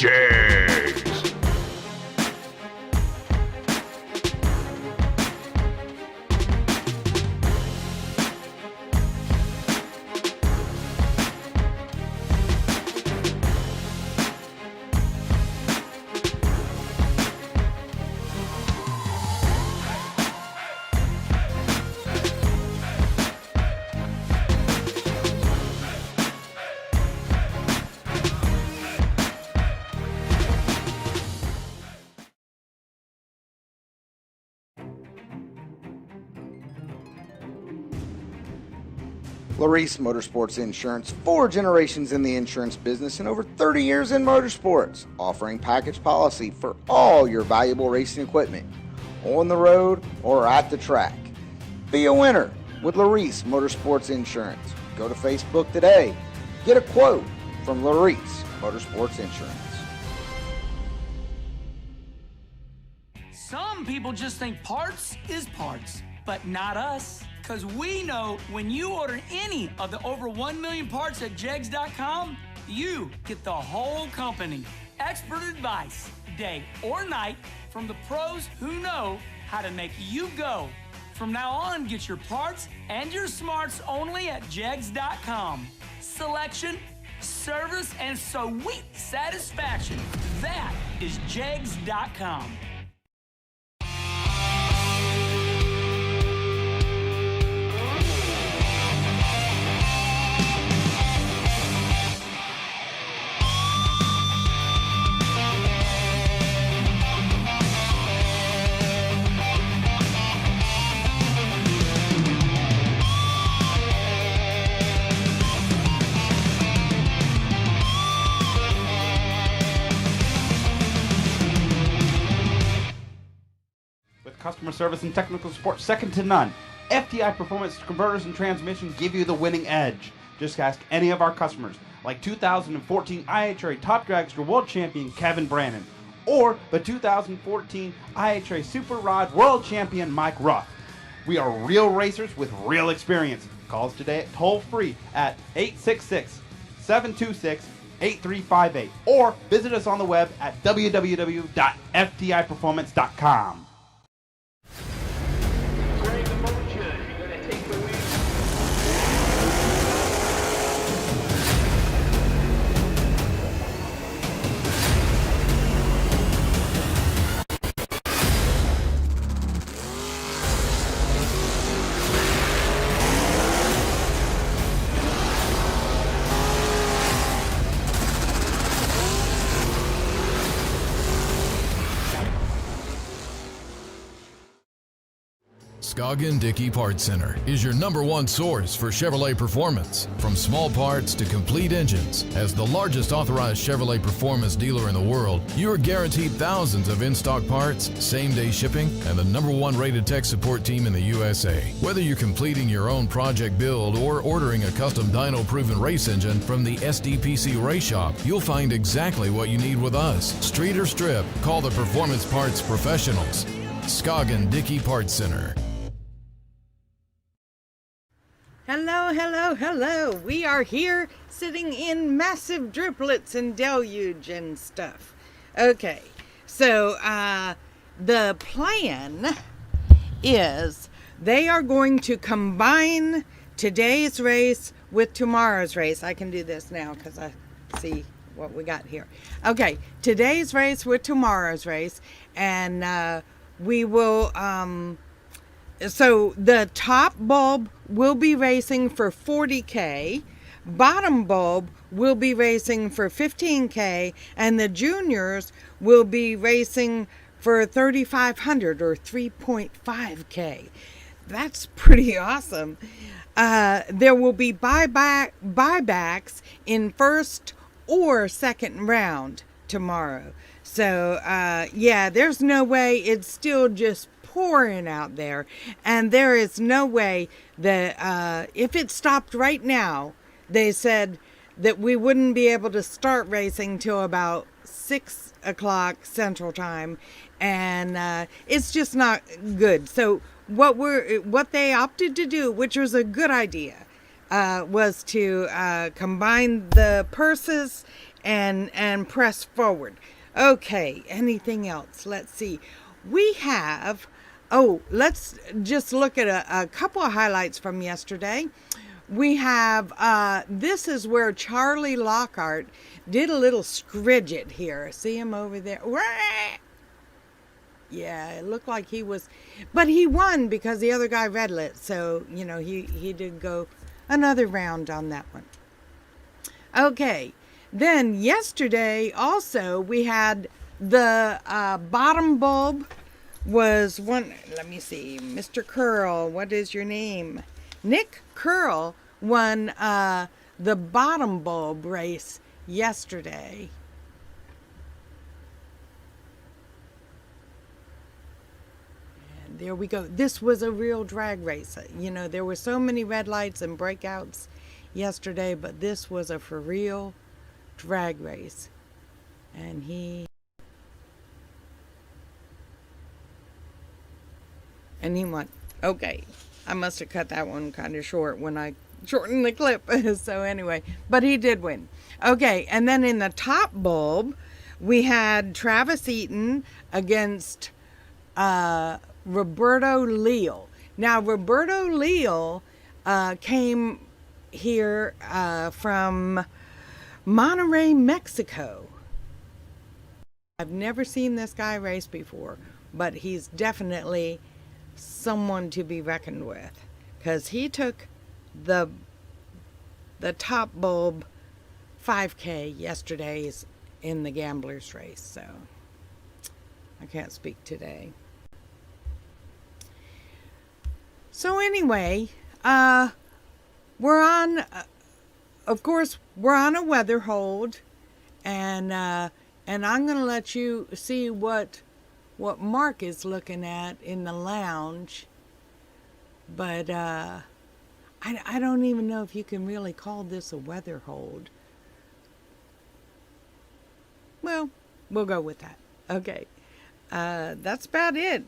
Jags. Laris Motorsports Insurance, 4 generations in the insurance business and over 30 years in motorsports, offering package policy for all your valuable racing equipment, on the road or at the track. Be a winner with Laris Motorsports Insurance. Go to Facebook today. Get a quote from Laris Motorsports Insurance. Some people just think parts is parts, but not us. Because we know when you order any of the over 1 million parts at jegs.com, you get the whole company. Expert advice, day or night, from the pros who know how to make you go. From now on, get your parts and your smarts only at jegs.com. Selection, service, and sweet satisfaction. That is jegs.com. Customer service and technical support second to none. FTI Performance Converters and Transmission give you the winning edge. Just ask any of our customers, like 2014 IHRA Top Dragster World Champion Kevin Brannon, or the 2014 IHRA Super Rod World Champion Mike Ruff. We are real racers with real experience. Call us today at toll-free at 866-726-8358, or visit us on the web at www.ftiperformance.com. Scoggin Dickey Parts Center is your #1 source for Chevrolet performance. From small parts to complete engines, as the largest authorized Chevrolet performance dealer in the world, you are guaranteed thousands of in-stock parts, same-day shipping, and the #1 rated tech support team in the USA. Whether you're completing your own project build or ordering a custom dyno-proven race engine from the SDPC Race Shop, you'll find exactly what you need with us. Street or strip, call the Performance Parts Professionals. Scoggin Dickey Parts Center. Hello, hello, hello. We are here sitting in massive driplets and deluge and stuff. Okay, so the plan is they are going to combine today's race with tomorrow's race. I can do this now because I see what we got here. Okay, today's race with tomorrow's race, and we will... So the top bulb will be racing for 40K, bottom bulb will be racing for 15K, and the juniors will be racing for 3,500 or 3.5K. That's pretty awesome. There will be buybacks in first or second round tomorrow. So yeah, there's no way, it's still just pouring out there, and there is no way that if it stopped right now, they said that we wouldn't be able to start racing till about 6 o'clock Central Time, and it's just not good. So what they opted to do, which was a good idea, was to combine the purses and press forward. Okay, anything else? Let's see. We have, let's just look at a couple of highlights from yesterday. We have, this is where Charlie Lockhart did a little scridget here. See him over there? Yeah, it looked like he was, but he won because the other guy red lit. So, you know, he did go another round on that one. Okay, then yesterday also we had the bottom bulb was one, let me see, Mr. Curl, what is your name? Nick Curl won the bottom bulb race yesterday. And there we go. This was a real drag race. You know, there were so many red lights and breakouts yesterday, but this was a for real drag race. And he won. Okay, I must have cut that one kind of short when I shortened the clip. So anyway, but he did win. Okay, and then in the top bulb, we had Travis Eaton against Roberto Leal. Now, Roberto Leal came here from Monterrey, Mexico. I've never seen this guy race before, but he's definitely someone to be reckoned with, because he took the top bulb 5K yesterday's in the gamblers race. So I can't speak today. So anyway, we're on, of course, we're on a weather hold, and I'm going to let you see what Mark is looking at in the lounge. But I don't even know if you can really call this a weather hold. Well, we'll go with that. Okay. That's about it.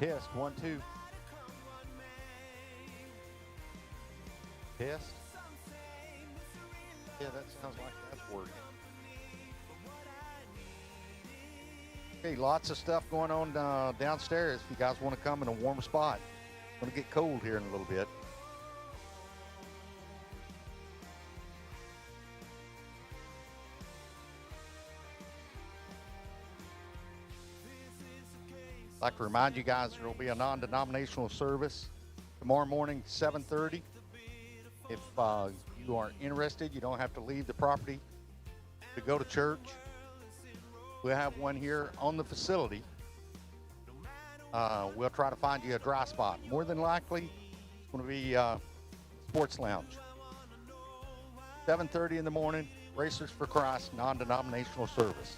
Test, 1, 2. Test. Yeah, that sounds like that's working. Okay, lots of stuff going on downstairs if you guys want to come in a warm spot. It's going to get cold here in a little bit. I'd like to remind you guys there will be a non-denominational service tomorrow morning, 7:30. If you are interested, you don't have to leave the property to go to church. We'll have one here on the facility. We'll try to find you a dry spot. More than likely, it's going to be sports lounge. 7:30 in the morning, Racers for Christ, non-denominational service.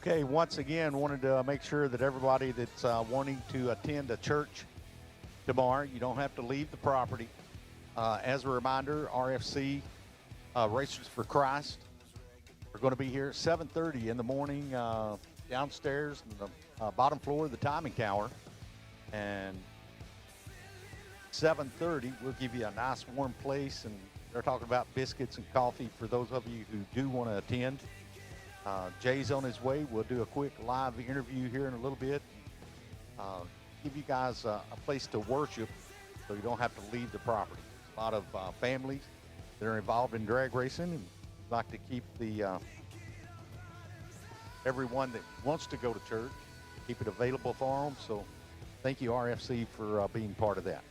Okay, once again, wanted to make sure that everybody that's wanting to attend a church tomorrow, you don't have to leave the property. As a reminder, RFC Racers for Christ are going to be here at 7:30 in the morning downstairs in the bottom floor of the timing tower. And 7:30, we'll give you a nice warm place, and they're talking about biscuits and coffee for those of you who do want to attend. Jay's on his way. We'll do a quick live interview here in a little bit. Give you guys a place to worship so you don't have to leave the property. A lot of families that are involved in drag racing and like to keep the everyone that wants to go to church, keep it available for them. So thank you, RFC, for being part of that.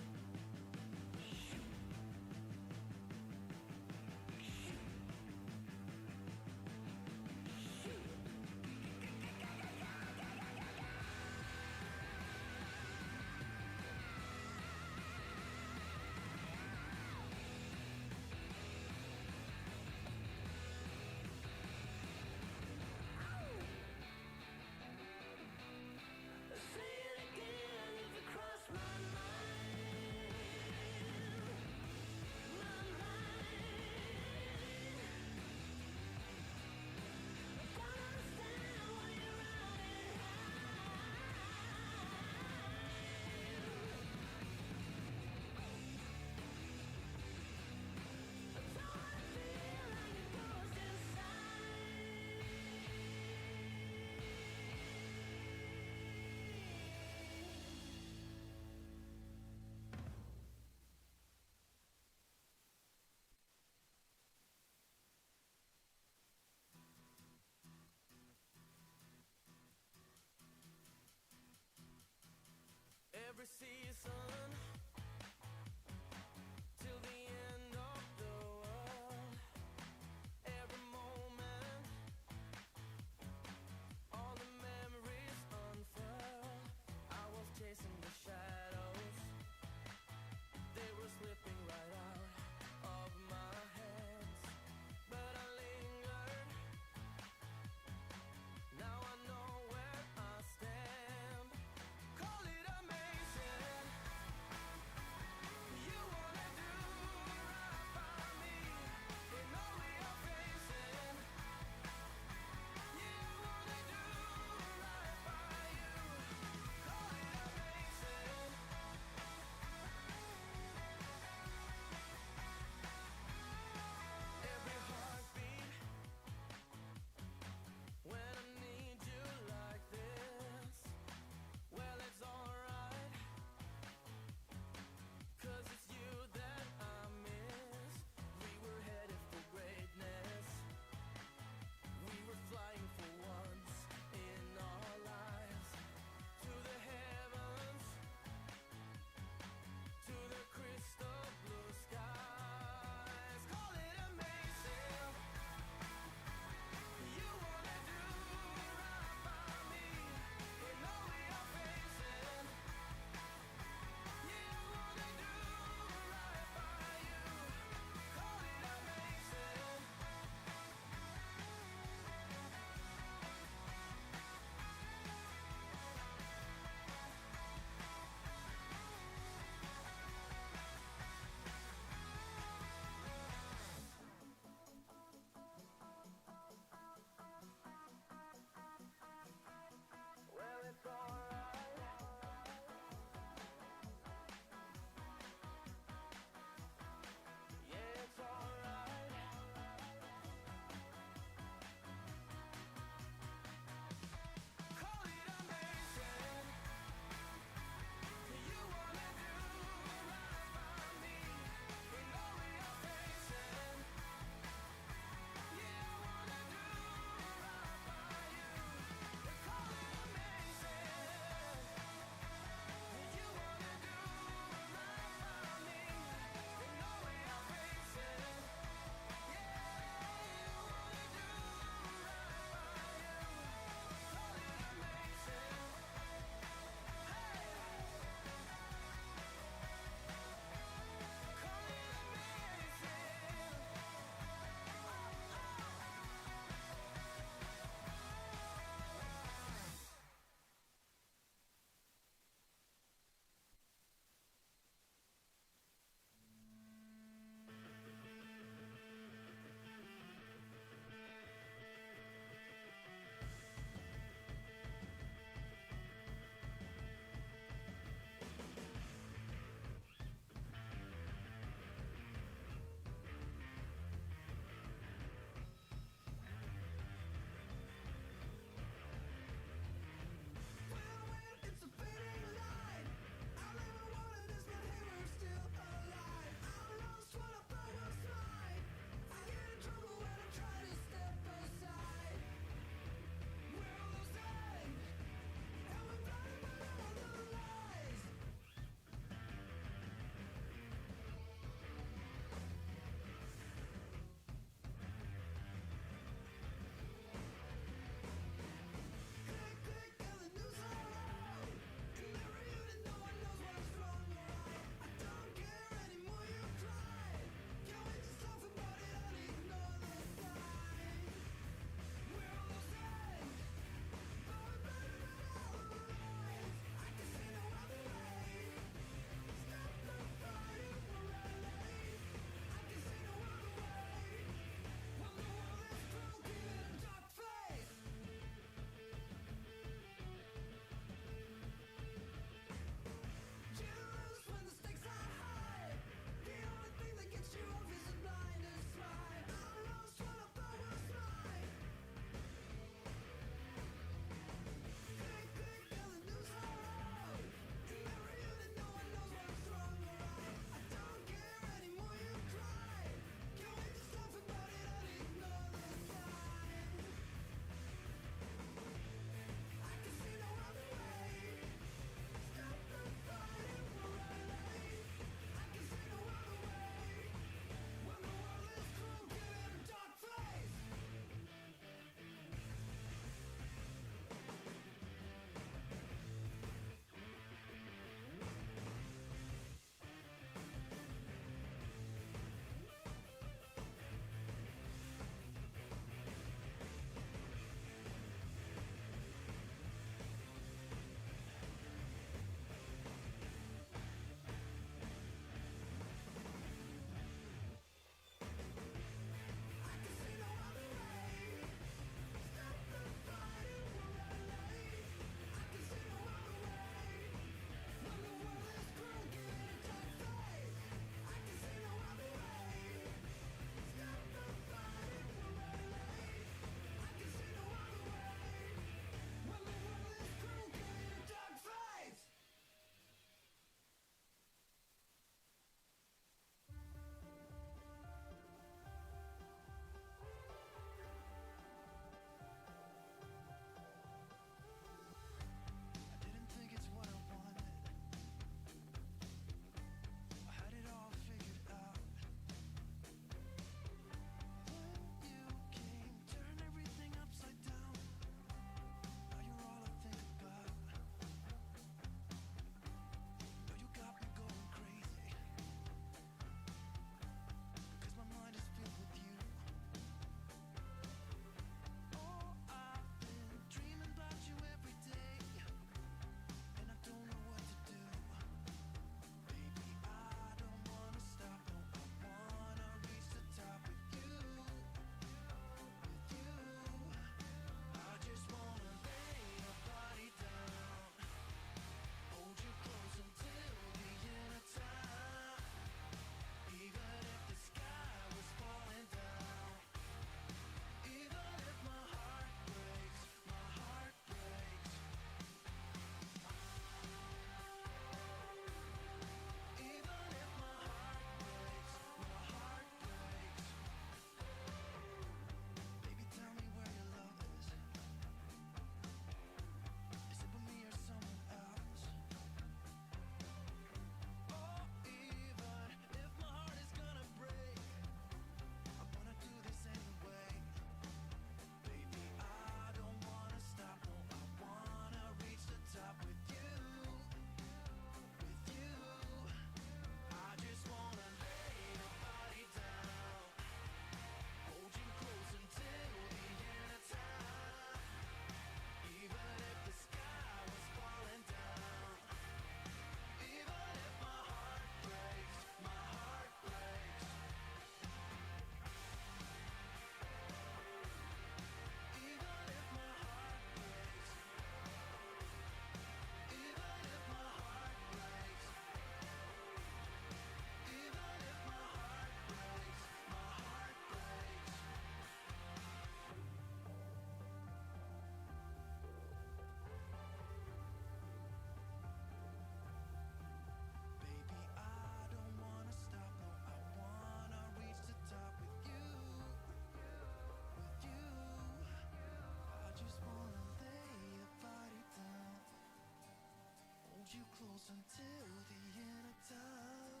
until the end of time.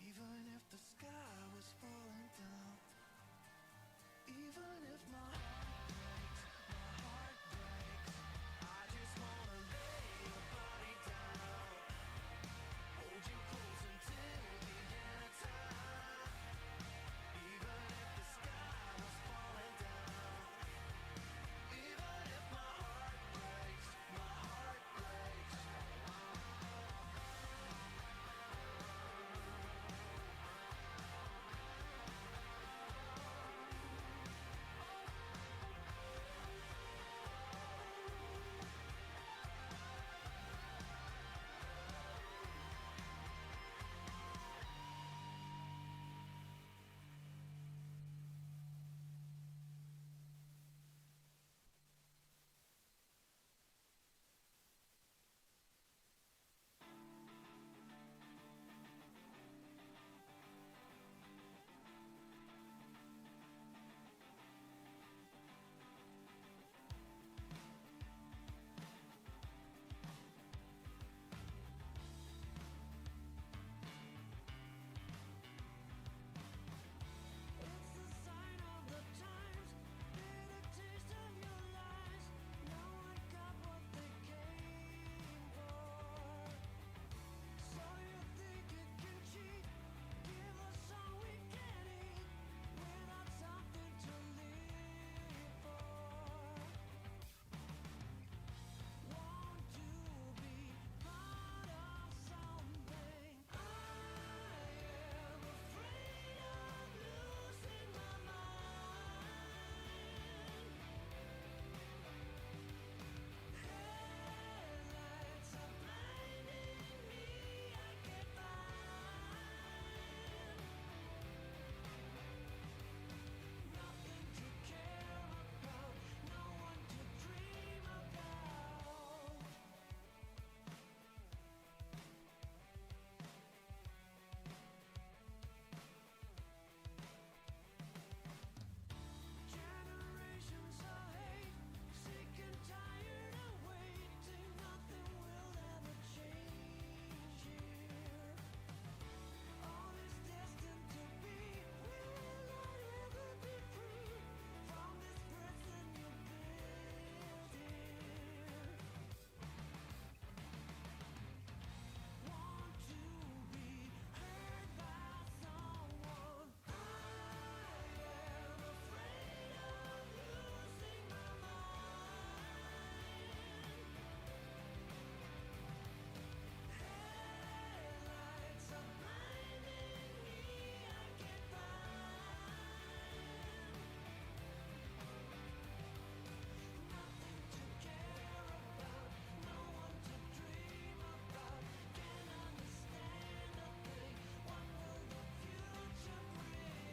Even if the sky was falling down, even if my heart breaks, I just wanna lay your body down, hold you close until the end of time. Even if the sky was falling down, even if my heart breaks, my heart breaks. It's the sign of the times, bitter taste of your lies. No one got what they came for. So you think it can cheat? Give us all we can eat, without something to live for. Want to be part of something. I am afraid of losing my mind. Headlights are blinding me, I can't find nothing to care about, no one to dream about. Generations of hate, sick and tired of waiting, nothing will ever change here. All is destined to be, we will not ever be free from this prison you built here. Want to be heard by someone. I am afraid of losing my mind. Headlights are blinding me, I can't find nothing to care about, no one to dream about. Can't understand a thing. What will the future bring?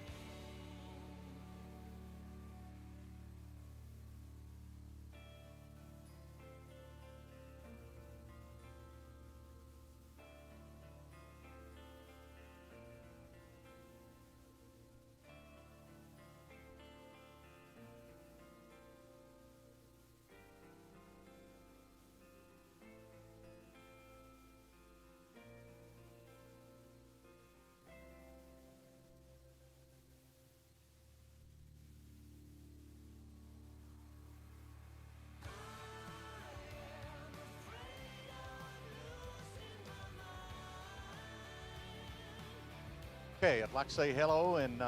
Okay, I'd like to say hello and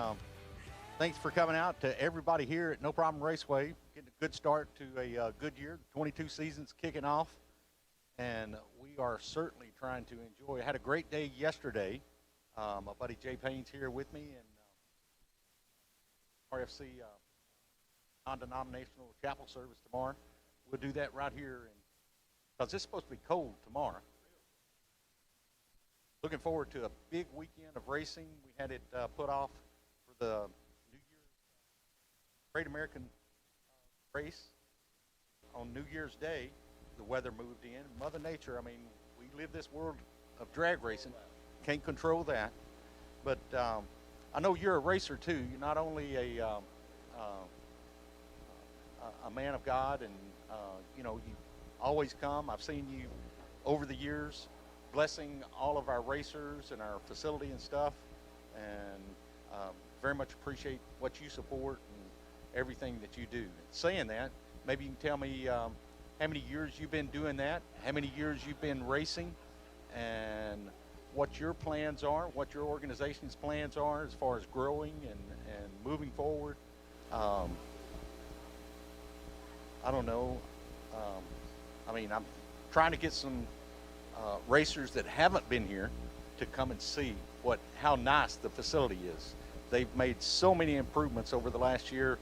thanks for coming out to everybody here at No Problem Raceway. Getting a good start to a good year. 22 seasons kicking off, and we are certainly trying to enjoy. I had a great day yesterday. My buddy Jay Payne's here with me, and RFC non-denominational chapel service tomorrow. We'll do that right here, because it's supposed to be cold tomorrow. Looking forward to a big weekend of racing. We had it put off for the New Year's Great American race on New Year's Day. The weather moved in. Mother Nature, I mean, we live this world of drag racing. Can't control that. But I know you're a racer too. You're not only a man of God, and you know, you always come. I've seen you over the years, blessing all of our racers and our facility and stuff. And very much appreciate what you support and everything that you do. Saying that, maybe you can tell me how many years you've been doing that, how many years you've been racing, and what your plans are, what your organization's plans are as far as growing and moving forward. I don't know. I mean, I'm trying to get some racers that haven't been here to come and see how nice the facility is. They've made so many improvements over the last year.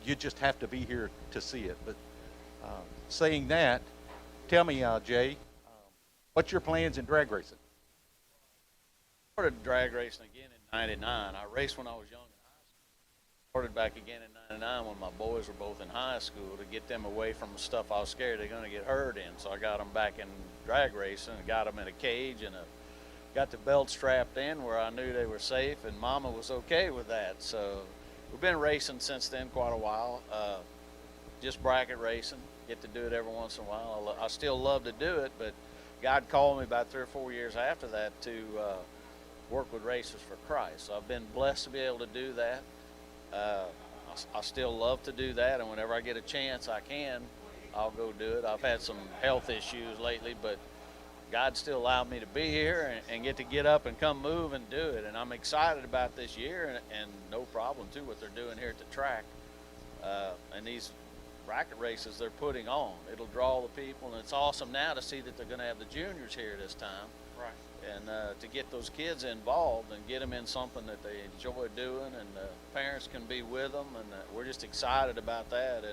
You just have to be here to see it. But saying that, tell me, Jay, what's your plans in drag racing? I started drag racing again in '99. I raced when I was young in high school. Started back again in '99 when my boys were both in high school to get them away from the stuff I was scared they're going to get hurt in. So I got them back in drag racing and got them in a cage and got the belt strapped in where I knew they were safe, and Mama was okay with that. So we've been racing since then quite a while. Just bracket racing. Get to do it every once in a while. I still love to do it, but God called me about 3 or 4 years after that to work with Racers for Christ. So I've been blessed to be able to do that. I still love to do that, and whenever I get a chance I can, I'll go do it. I've had some health issues lately, but God still allowed me to be here and get up and come move and do it. And I'm excited about this year, and no problem, too, what they're doing here at the track. And these bracket races they're putting on, it'll draw the people, and it's awesome now to see that they're going to have the juniors here this time. Right. And to get those kids involved and get them in something that they enjoy doing, and parents can be with them, and we're just excited about that.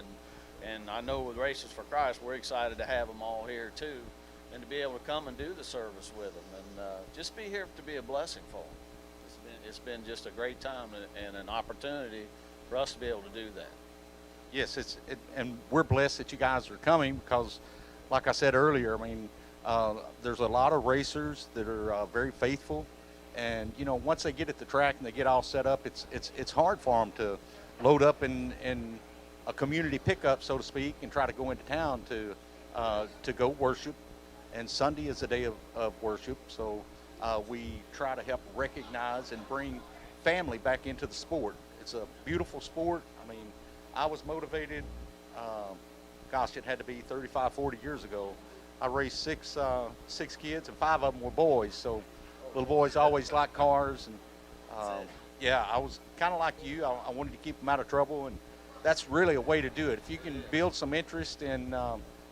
And I know with Racers for Christ, we're excited to have them all here, too, and to be able to come and do the service with them, and just be here to be a blessing for them. It's been just a great time and an opportunity for us to be able to do that. Yes, and we're blessed that you guys are coming because, like I said earlier, I mean, there's a lot of racers that are very faithful, and once they get at the track and they get all set up, it's hard for them to load up in a community pickup, so to speak, and try to go into town to go worship. And Sunday is a day of worship, so we try to help recognize and bring family back into the sport. It's a beautiful sport. I mean, I was motivated, it had to be 35, 40 years ago. I raised six kids, and 5 of them were boys, so little boys always like cars. And yeah, I was kind of like you. I wanted to keep them out of trouble, and that's really a way to do it. If you can build some interest in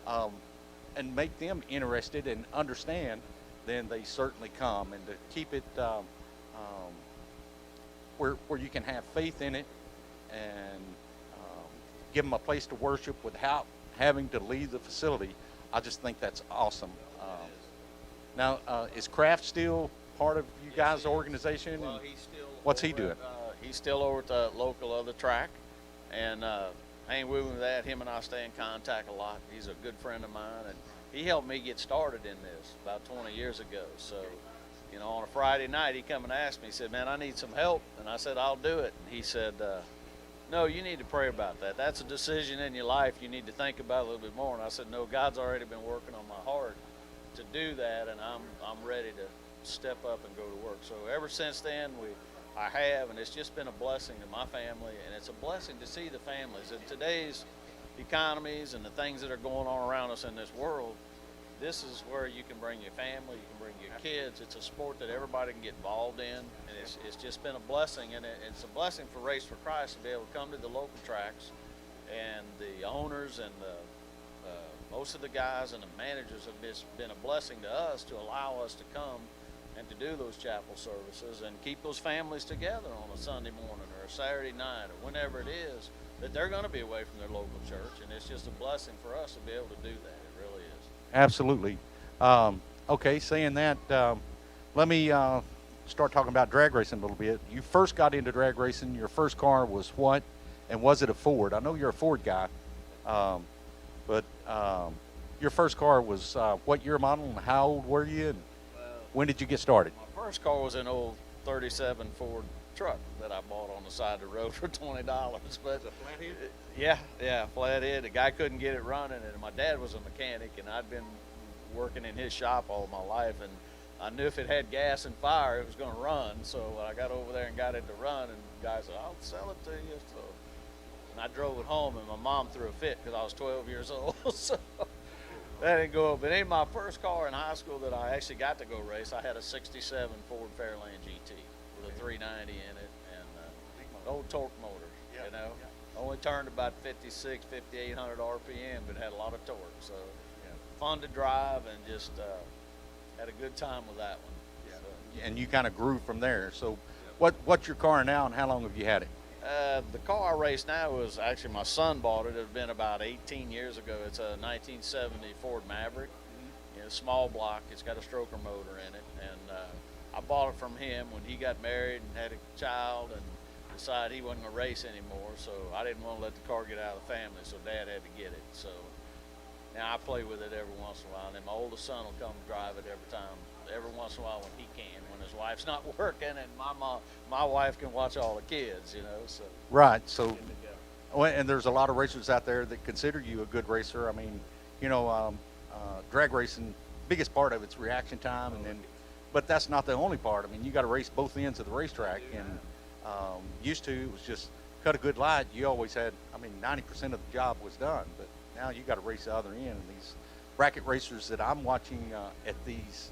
and make them interested and understand, then they certainly come. And to keep it where you can have faith in it and give them a place to worship without having to leave the facility, I just think that's awesome. Now, is Kraft still part of you guys' organization? Well, he's still. What's he doing? He's still over at the local other track, and I ain't with him with that. Him and I stay in contact a lot. He's a good friend of mine, and he helped me get started in this about 20 years ago. So, on a Friday night, he come and asked me, he said, "Man, I need some help." And I said, "I'll do it." And he said, "No, you need to pray about that. That's a decision in your life you need to think about a little bit more." And I said, "No, God's already been working on my heart to do that, and I'm ready to step up and go to work." So ever since then, I have, and it's just been a blessing to my family, and it's a blessing to see the families. In today's economies and the things that are going on around us in this world, this is where you can bring your family, you can bring your kids. It's a sport that everybody can get involved in, and it's just been a blessing, and it's a blessing for Race for Christ to be able to come to the local tracks, and the owners and most of the guys and the managers have just been a blessing to us to allow us to come and to do those chapel services and keep those families together on a Sunday morning or a Saturday night or whenever it is that they're going to be away from their local church, and it's just a blessing for us to be able to do that. It really is. Absolutely. Okay, saying that, let me start talking about drag racing a little bit. You first got into drag racing. Your first car was what, and was it a Ford? I know you're a Ford guy, but your first car was what year model, and how old were you, and when did you get started? My first car was an old 37 Ford truck that I bought on the side of the road for $20. But a flathead? Yeah, flathead. The guy couldn't get it running, and my dad was a mechanic, and I'd been working in his shop all my life, and I knew if it had gas and fire, it was going to run. So when I got over there and got it to run, and the guy said, "I'll sell it to you." So, and I drove it home, and my mom threw a fit because I was 12 years old. So that didn't go up. It ain't my first car in high school that I actually got to go race. I had a '67 Ford Fairlane GT with a 390 in it and an old torque motor. You know, only turned about 56, 5,800 RPM, but had a lot of torque. So fun to drive, and just had a good time with that one. So, And you kind of grew from there. So what's your car now, and how long have you had it? the car I race now was actually my son bought it. It had been about 18 years ago. It's a 1970 Ford Maverick. You know, small block. It's got a stroker motor in it, and I bought it from him when he got married and had a child and decided he wasn't going to race anymore. So I didn't want to let the car get out of the family, so Dad had to get it. So now I play with it every once in a while, and then my oldest son will come drive it every once in a while when he can, when his wife's not working, and my wife can watch all the kids, you know. So right. So, well, and there's a lot of racers out there that consider you a good racer. I mean, you know, drag racing, biggest part of it's reaction time, and then, but that's not the only part. I mean, you got to race both ends of the racetrack, and used to it was just cut a good light. You always had, I mean, 90% of the job was done, but now you got to race the other end. And these bracket racers that I'm watching at these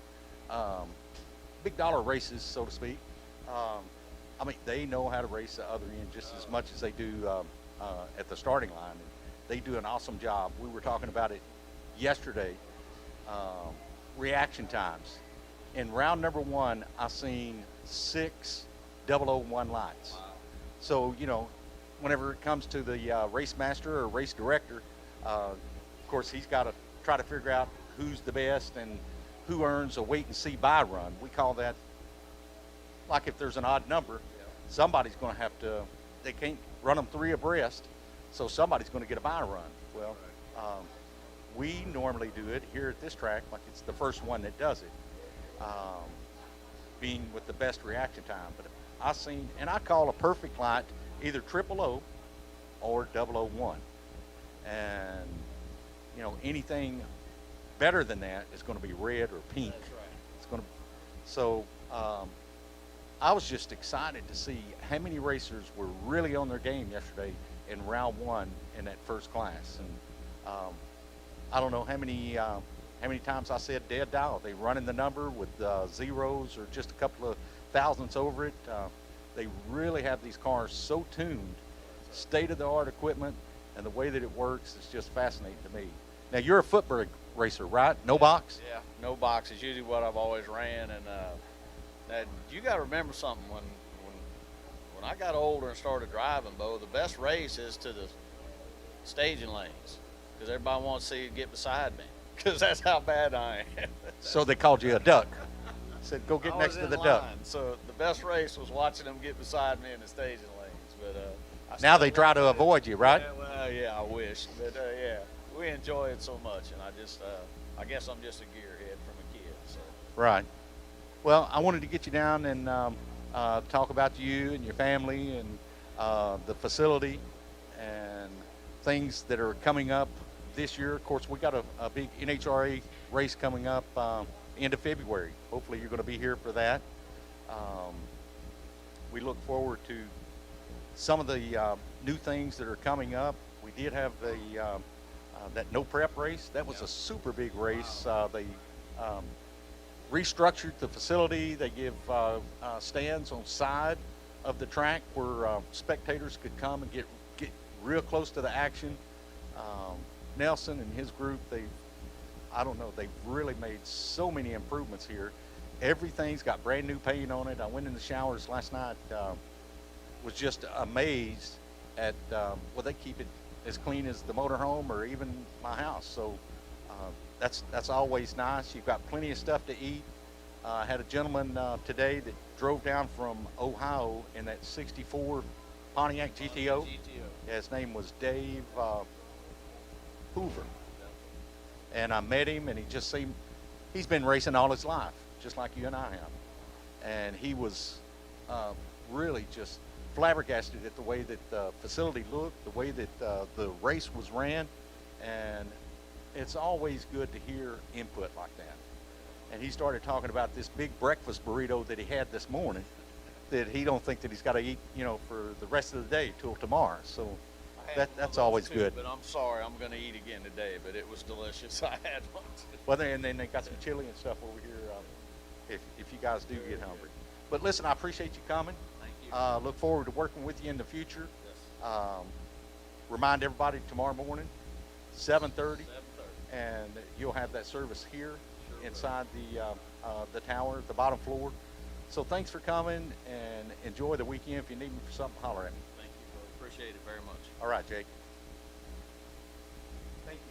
big dollar races, so to speak, I mean, they know how to race the other end just as much as they do at the starting line. And they do an awesome job. We were talking about it yesterday, reaction times. In round number one, I seen 6 001 lights. Wow. So, you know, whenever it comes to the race master or race director, of course, he's got to try to figure out who's the best and who earns a wait and see buy run. We call that, like if there's an odd number, somebody's going to have to, they can't run them 3 abreast, so somebody's going to get a buy run. Well, we normally do it here at this track like it's the first one that does it, being with the best reaction time. But I seen, and I call a perfect light either 000 or 001. And, you know, anything better than that is going to be red or pink. That's right. It's going to, so I was just excited to see how many racers were really on their game yesterday in round one in that first class. And I don't know how many times I said dead dial. They running the number with zeros or just a couple of thousandths over it. They really have these cars so tuned, state-of-the-art equipment, and the way that it works is just fascinating to me. Now, you're a footbrake racer, right? No box? Yeah, no box is usually what I've always ran. And you got to remember something. When I got older and started driving, Bo, the best race is to the staging lanes, because everybody wants to see you get beside me, because that's how bad I am. So they called you a duck. Said, go get next to the duck. So the best race was watching them get beside me in the staging lanes. But now they try to avoid you, right? Yeah, well, yeah, I wish. But yeah, we enjoy it so much, and I guess I'm just a gearhead from a kid. So. Right. Well, I wanted to get you down and talk about you and your family and the facility and things that are coming up this year. Of course, we got a big NHRA race coming up end of February. Hopefully you're going to be here for that. We look forward to some of the new things that are coming up. We did have the that no prep race. That was a super big race. They restructured the facility. They give stands on side of the track where spectators could come and get real close to the action. Nelson and his group, they've really made so many improvements here. Everything's got brand new paint on it. I went in the showers last night, was just amazed at, they keep it as clean as the motorhome or even my house. So that's always nice. You've got plenty of stuff to eat. I had a gentleman today that drove down from Ohio in that 64 Pontiac GTO. Yeah, his name was Dave Hoover. And I met him, and he just seemed, he's been racing all his life, just like you and I have. And he was really just flabbergasted at the way that the facility looked, the way that the race was ran. And it's always good to hear input like that. And he started talking about this big breakfast burrito that he had this morning that he don't think that he's got to eat, for the rest of the day till tomorrow. So that's always good. But I'm sorry, I'm going to eat again today, but it was delicious. I had one. Well, and then they got some chili and stuff over here if you guys do get hungry. But listen, I appreciate you coming. Thank you. Look forward to working with you in the future. Yes. Remind everybody tomorrow morning, 7:30, 7:30. and you'll have that service here Sure inside the tower, the bottom floor. So thanks for coming, and enjoy the weekend. If you need me for something, holler at me. Thank you, brother. Appreciate it very much. All right, Jake. Thank you.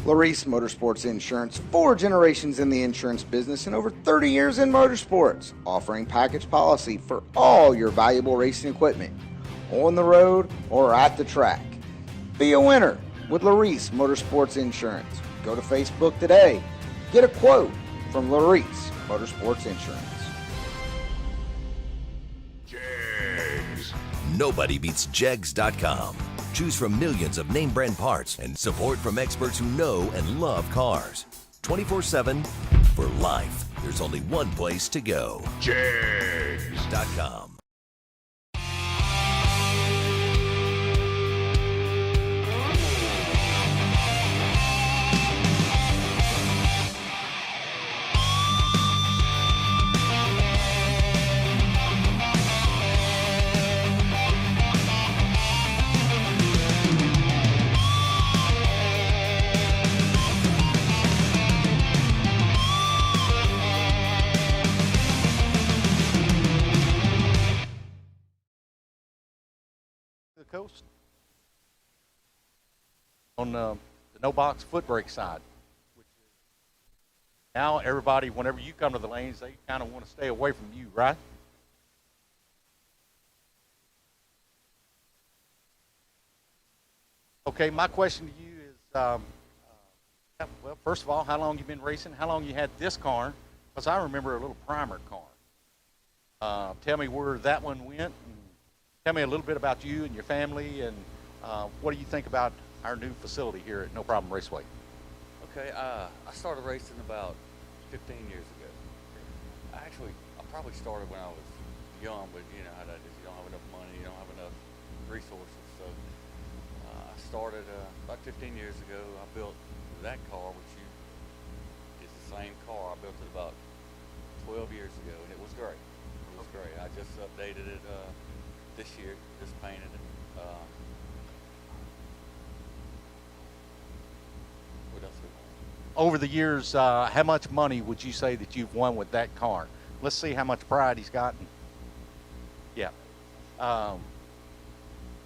Laris Motorsports Insurance, 4 generations in the insurance business and over 30 years in motorsports, offering package policy for all your valuable racing equipment, on the road or at the track. Be a winner with Laris Motorsports Insurance. Go to Facebook today. Get a quote from Laris Motorsports Insurance. Nobody beats Jegs.com. Choose from millions of name brand parts and support from experts who know and love cars. 24/7 for life. There's only one place to go. Jegs.com. The coast on the no box foot brake side, which is now everybody, whenever you come to the lanes, they kind of want to stay away from you, right? Okay, my question to you is, well, first of all, how long you been racing? How long you had this car? Because I remember a little primer car. Tell me where that one went. And tell me a little bit about you and your family, and what do you think about our new facility here at No Problem Raceway? Okay, I started racing about 15 years ago. I probably started when I was young, but you know how that is. You don't have enough money, you don't have enough resources. So I started about 15 years ago. I built that car, which is the same car. I built it about 12 years ago, and it was great. It was great. I just updated it this year, just painted it. What else? Over the years, how much money would you say that you've won with that car? Let's see how much pride he's gotten. Yeah. How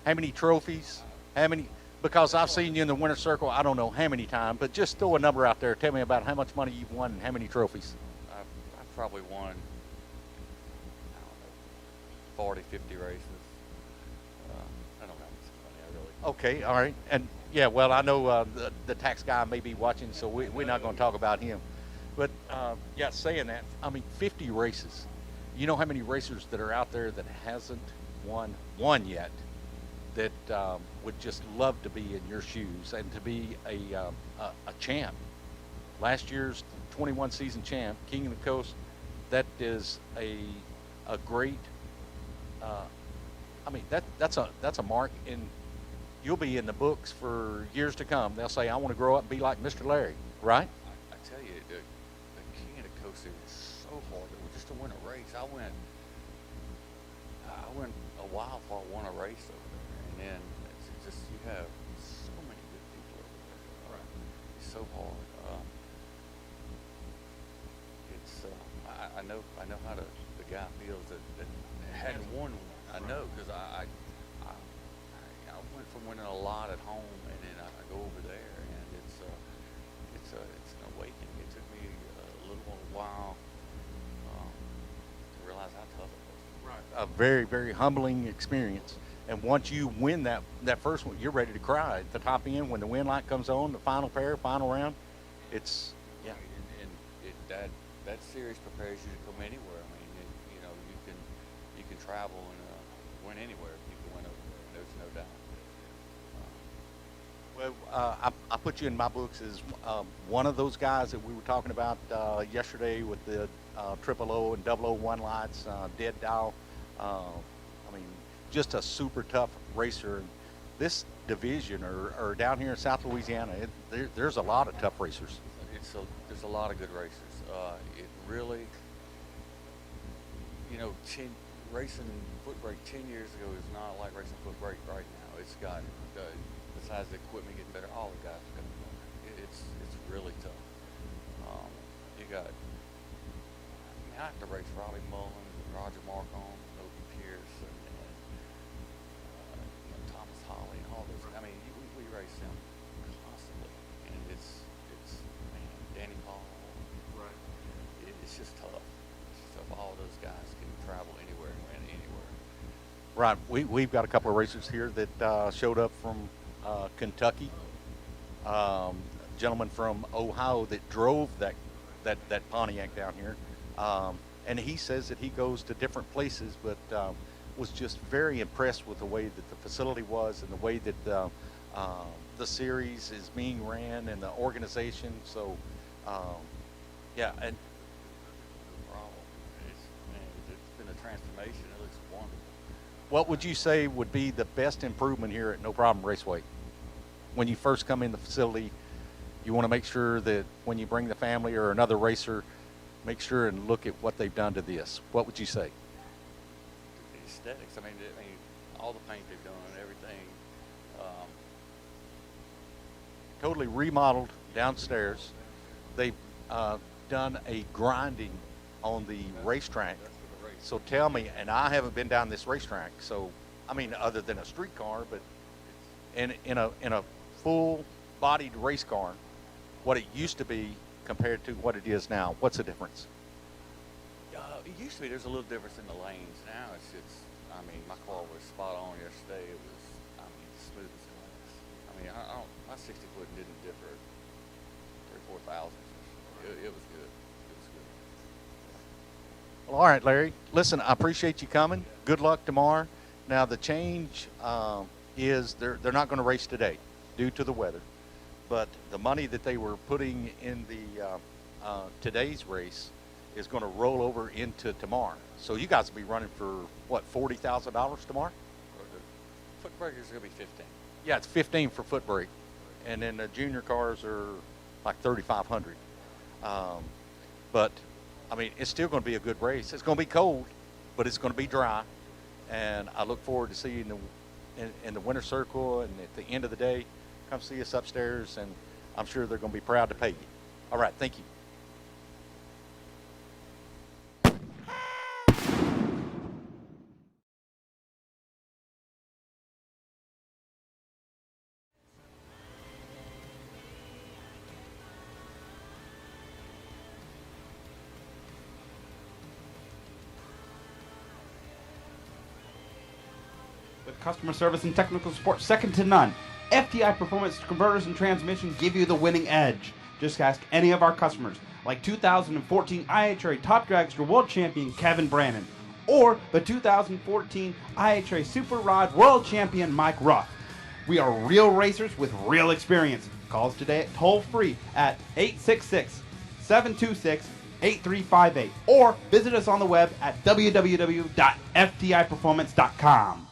many trophies? How many? Because I've seen you in the winner's circle, I don't know how many times, but just throw a number out there. Tell me about how much money you've won and how many trophies. I've probably won, I don't know, 40, 50 races. I don't know how much money I really. Okay, all right. And yeah, well, I know the tax guy may be watching, so we're not going to talk about him. But yeah, saying that, I mean, 50 races. You know how many racers that are out there that hasn't won one yet that would just love to be in your shoes and to be a champ. Last year's 21 season champ, King of the Coast, that is a great, I mean, that's a mark, and you'll be in the books for years to come. They'll say, I want to grow up and be like Mr. Larry, right? I tell you, the King of the Coast is so hard. Just to win a race, I went a while before I won a race over there, and then it's just you have so many good people over there. Right. It's so hard. I know how the guy feels that hadn't won one. I know because I went from winning a lot at home, and then I go over there, and it's an awakening. It took me a little while to realize how tough it was. Right. A very, very humbling experience. And once you win that first one, you're ready to cry at the top end when the win light comes on, the final pair, final round. it's yeah. And that series prepares you to come anywhere. I mean, you can travel and win anywhere if you can win over there. There's no doubt. Well, I put you in my books as one of those guys that we were talking about yesterday with the triple O and 001 lights, dead dial. I mean, just a super tough racer. This division, or down here in South Louisiana, there's a lot of tough racers. There's a lot of good racers. It really, racing foot brake 10 years ago is not like racing foot brake right now. It's got, besides the equipment getting better, all the guys are getting better. It's really tough. You got, I have to race Robbie Mullins and Roger Marcon, Opie Pierce, and Thomas Holly, and all those. I mean, we race them constantly, and it's man, Danny Paul. Right. It's just tough. It's just tough. All those guys can travel anywhere and win anywhere. Right. We've got a couple of racers here that showed up from Kentucky. Gentleman from Ohio that drove that Pontiac down here. And he says that he goes to different places, but was just very impressed with the way that the facility was and the way that the series is being ran and the organization. So, yeah. And no problem. It's been a transformation. It looks wonderful. what would you say would be the best improvement here at No Problem Raceway? When you first come in the facility, you want to make sure that when you bring the family or another racer, make sure and look at what they've done to this. What would you say? The aesthetics. I mean, all the paint they've done, everything. Totally remodeled downstairs. They've done a grinding on the racetrack. So tell me, and I haven't been down this racetrack, so I mean, other than a street car, but in a full-bodied race car, what it used to be compared to what it is now. What's the difference? It used to be there's a little difference in the lanes. Now it's I mean, my car was spot on yesterday. It was, I mean, smooth as glass. I mean, my 60-foot didn't differ 3,000 or 4,000. It was good. It was good. Well, all right, Larry. Listen, I appreciate you coming. Good luck tomorrow. Now, the change is they're not going to race today due to the weather. But the money that they were putting in the today's race is going to roll over into tomorrow. So you guys will be running for, what, $40,000 tomorrow? Foot breakers are going to be 15. Yeah, it's 15 for foot brake. And then the junior cars are like 3,500. But, I mean, it's still going to be a good race. It's going to be cold, but it's going to be dry. And I look forward to seeing you in the winter circle, and at the end of the day, come see us upstairs, and I'm sure they're going to be proud to pay you. All right, thank you. With customer service and technical support second to none, FTI Performance Converters and Transmission give you the winning edge. Just ask any of our customers, like 2014 IHRA Top Dragster World Champion Kevin Brannon, or the 2014 IHRA Super Rod World Champion Mike Ruff. We are real racers with real experience. Call us today at toll-free at 866-726-8358, or visit us on the web at www.ftiperformance.com.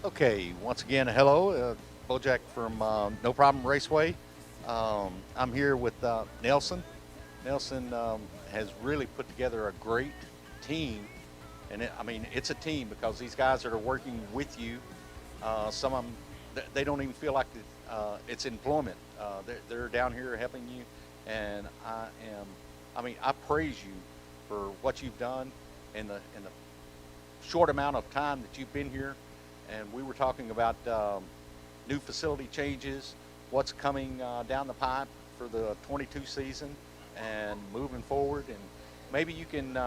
Okay, once again, hello, Bojack from No Problem Raceway. I'm here with Nelson. Nelson has really put together a great team, and it's a team because these guys that are working with you, some of them, they don't even feel like it's employment. They're down here helping you, and I praise you for what you've done in the short amount of time that you've been here. And we were talking about new facility changes, what's coming down the pipe for the 22 season and moving forward. And maybe you can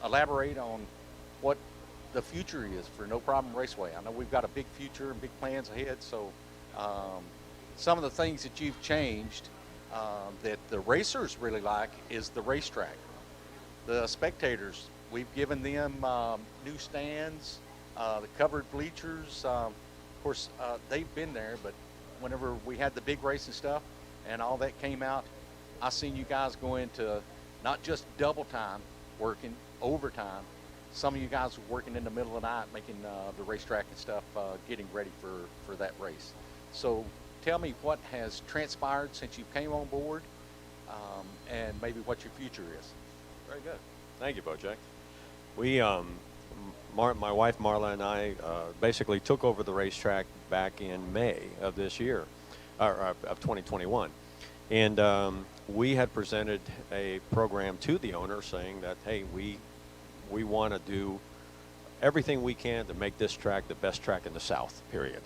elaborate on what the future is for No Problem Raceway. I know we've got a big future and big plans ahead. So some of the things that you've changed that the racers really like is the racetrack. The spectators, we've given them new stands, the covered bleachers. Of course, they've been there, but whenever we had the big race and stuff and all that came out, I seen you guys go into not just double time, working overtime. Some of you guys were working in the middle of the night, making the racetrack and stuff, getting ready for that race. So tell me what has transpired since you came on board, and maybe what your future is. Very good. Thank you, Bojack. We, my wife Marla and I basically took over the racetrack back in May of this year, of 2021. And we had presented a program to the owner saying that, hey, we want to do everything we can to make this track the best track in the South, period.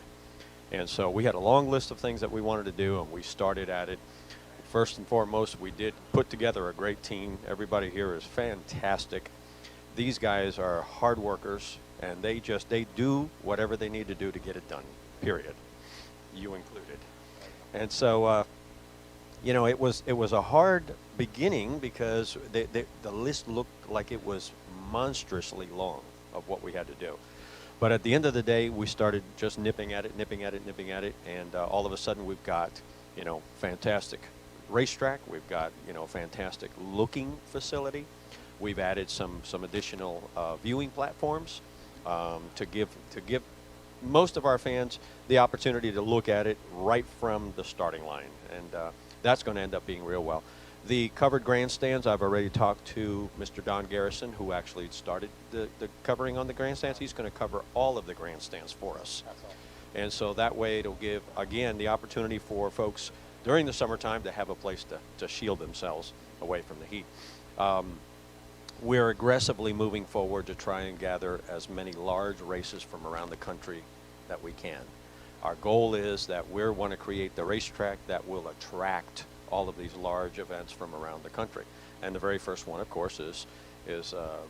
And so we had a long list of things that we wanted to do, and we started at it. First and foremost, we did put together a great team. Everybody here is fantastic. These guys are hard workers, and they do whatever they need to do to get it done, period, you included. And so, it was a hard beginning because the list looked like it was monstrously long of what we had to do. But at the end of the day, we started just nipping at it, and all of a sudden we've got, fantastic racetrack. We've got, fantastic looking facility. We've added some additional viewing platforms to give most of our fans the opportunity to look at it right from the starting line, and that's going to end up being real well. The covered grandstands, I've already talked to Mr. Don Garrison, who actually started the covering on the grandstands. He's going to cover all of the grandstands for us. That's awesome. And so that way it'll give, again, the opportunity for folks during the summertime to have a place to shield themselves away from the heat. We're aggressively moving forward to try and gather as many large races from around the country that we can. Our goal is that we want to create the racetrack that will attract all of these large events from around the country. And the very first one, of course, is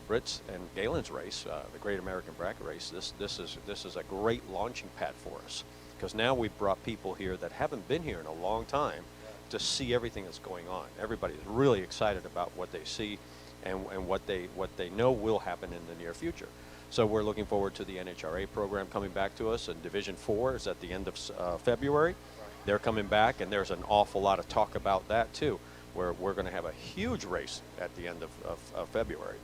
Brit's and Galen's race, the Great American Bracket Race. This is a great launching pad for us, because now we've brought people here that haven't been here in a long time to see everything that's going on. Everybody's really excited about what they see and what they know will happen in the near future. So we're looking forward to the NHRA program coming back to us, and Division 4 is at the end of February. They're coming back, and there's an awful lot of talk about that too, where we're going to have a huge race at the end of February.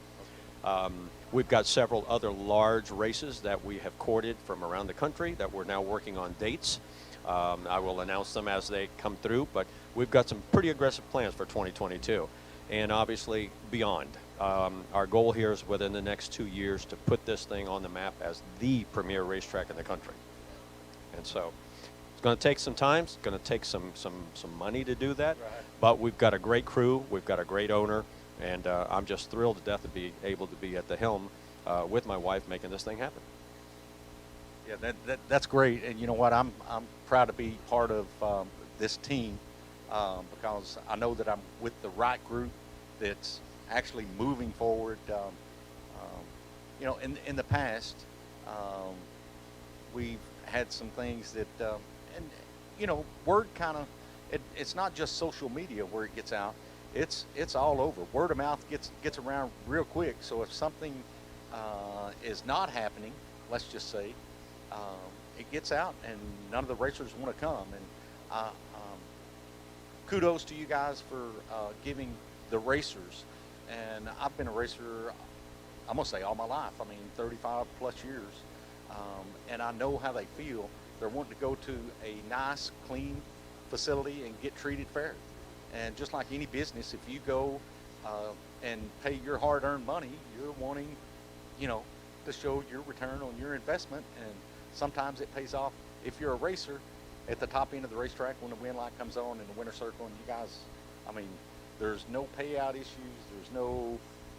We've got several other large races that we have courted from around the country that we're now working on dates. I will announce them as they come through, but we've got some pretty aggressive plans for 2022, and obviously beyond. Our goal here is within the next 2 years to put this thing on the map as the premier racetrack in the country. And so it's going to take some time. It's going to take some money to do that. Right. But we've got a great crew. We've got a great owner. And I'm just thrilled to death to be able to be at the helm with my wife making this thing happen. Yeah, that's great. And you know what? I'm proud to be part of this team because I know that I'm with the right group that's actually moving forward. In the past, we've had some things that, word kind of, it's not just social media where it gets out. It's all over. Word of mouth gets around real quick. So if something is not happening, let's just say, it gets out and none of the racers want to come. And kudos to you guys for giving the racers. And I've been a racer, I'm going to say all my life. 35 plus years. and I know how they feel. They're wanting to go to a nice, clean facility and get treated fair. And just like any business, if you go and pay your hard-earned money, you're wanting, to show your return on your investment. And sometimes it pays off. If you're a racer at the top end of the racetrack, when the wind light comes on in the winter circle, and you guys, there's no payout issues.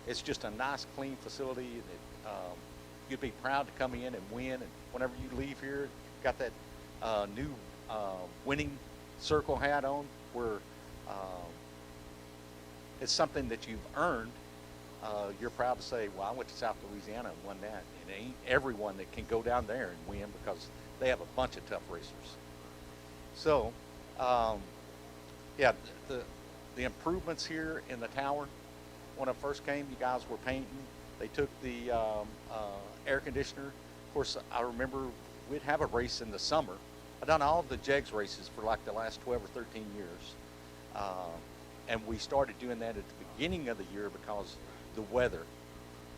It's just a nice, clean facility that you'd be proud to come in and win. And whenever you leave here, you've got that new winning circle hat on, where it's something that you've earned. You're proud to say, well, I went to South Louisiana and won that. And it ain't everyone that can go down there and win, because they have a bunch of tough racers. So, the improvements here in the tower. When I first came, you guys were painting. They took the air conditioner. Of course, I remember we'd have a race in the summer. I've done all of the JEGS races for like the last 12 or 13 years. And we started doing that at the beginning of the year because the weather.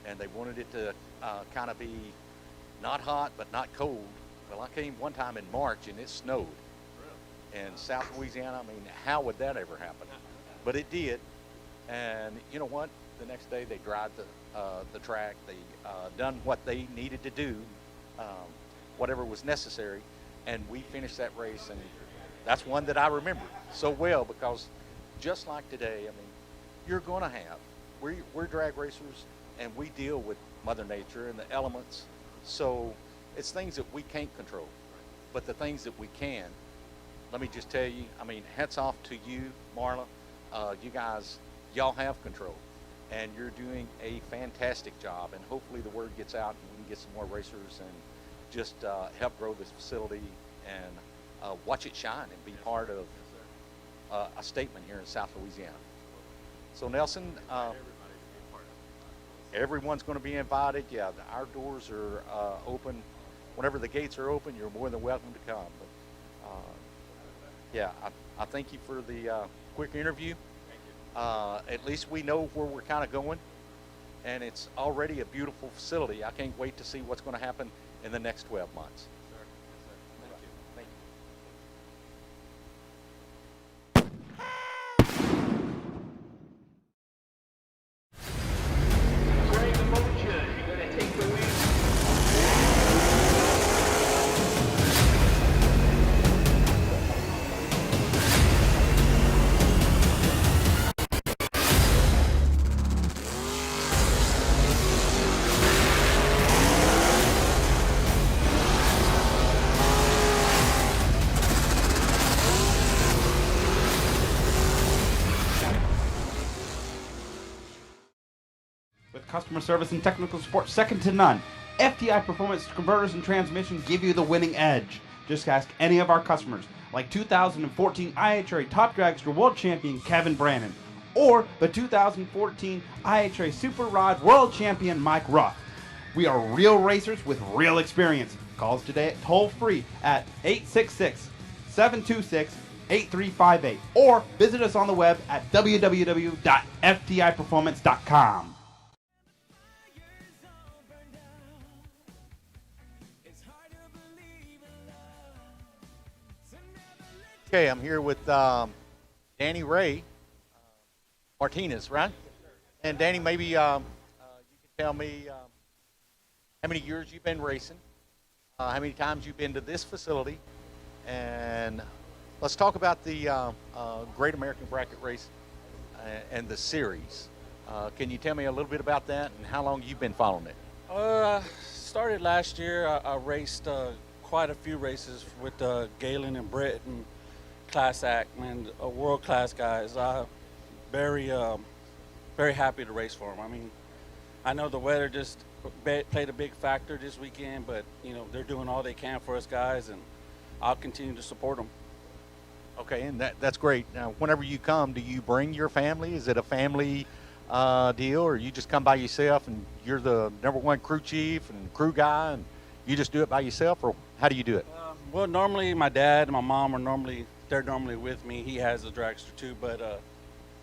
And they wanted it to kind of be not hot, but not cold. Well, I came one time in March and it snowed. In South Louisiana, how would that ever happen? But it did. And you know what? The next day they dried the track. They done what they needed to do, whatever was necessary, and we finished that race. And that's one that I remember so well, because just like today, you're going to have, we're drag racers, and we deal with Mother Nature and the elements. So it's things that we can't control, but the things that we can. Let me just tell you, hats off to you, Marla. You guys, y'all have control, and you're doing a fantastic job. And hopefully the word gets out and we can get some more racers and just help grow this facility and watch it shine and be part of a statement here in South Louisiana. So Nelson, everyone's going to be invited. Yeah, our doors are open. Whenever the gates are open, you're more than welcome to come. But, I thank you for the quick interview. At least we know where we're kind of going, and it's already a beautiful facility. I can't wait to see what's going to happen in the next 12 months. Thank With customer service and technical support second to none, FTI Performance Converters and Transmission give you the winning edge. Just ask any of our customers, like 2014 IHRA Top Dragster World Champion Kevin Brannon, or the 2014 IHRA Super Rod World Champion Mike Ruff. We are real racers with real experience. Call us today toll free at 866-726-8358, or visit us on the web at www.ftiperformance.com. Okay, I'm here with Danny Martinez, right? And Danny, maybe you can tell me how many years you've been racing, how many times you've been to this facility, and let's talk about the Great American Bracket Race and the series. Can you tell me a little bit about that and how long you've been following it? Started last year. I raced quite a few races with Galen and Brit and Class Act, man, world-class guys. Very happy to race for them. I know the weather just played a big factor this weekend, but they're doing all they can for us guys, and I'll continue to support them. Okay, and that's great. Now, whenever you come, do you bring your family? Is it a family deal, or you just come by yourself and you're the #1 crew chief and crew guy, and you just do it by yourself, or how do you do it? Well, normally my dad and my mom are normally with me. He has a dragster too, but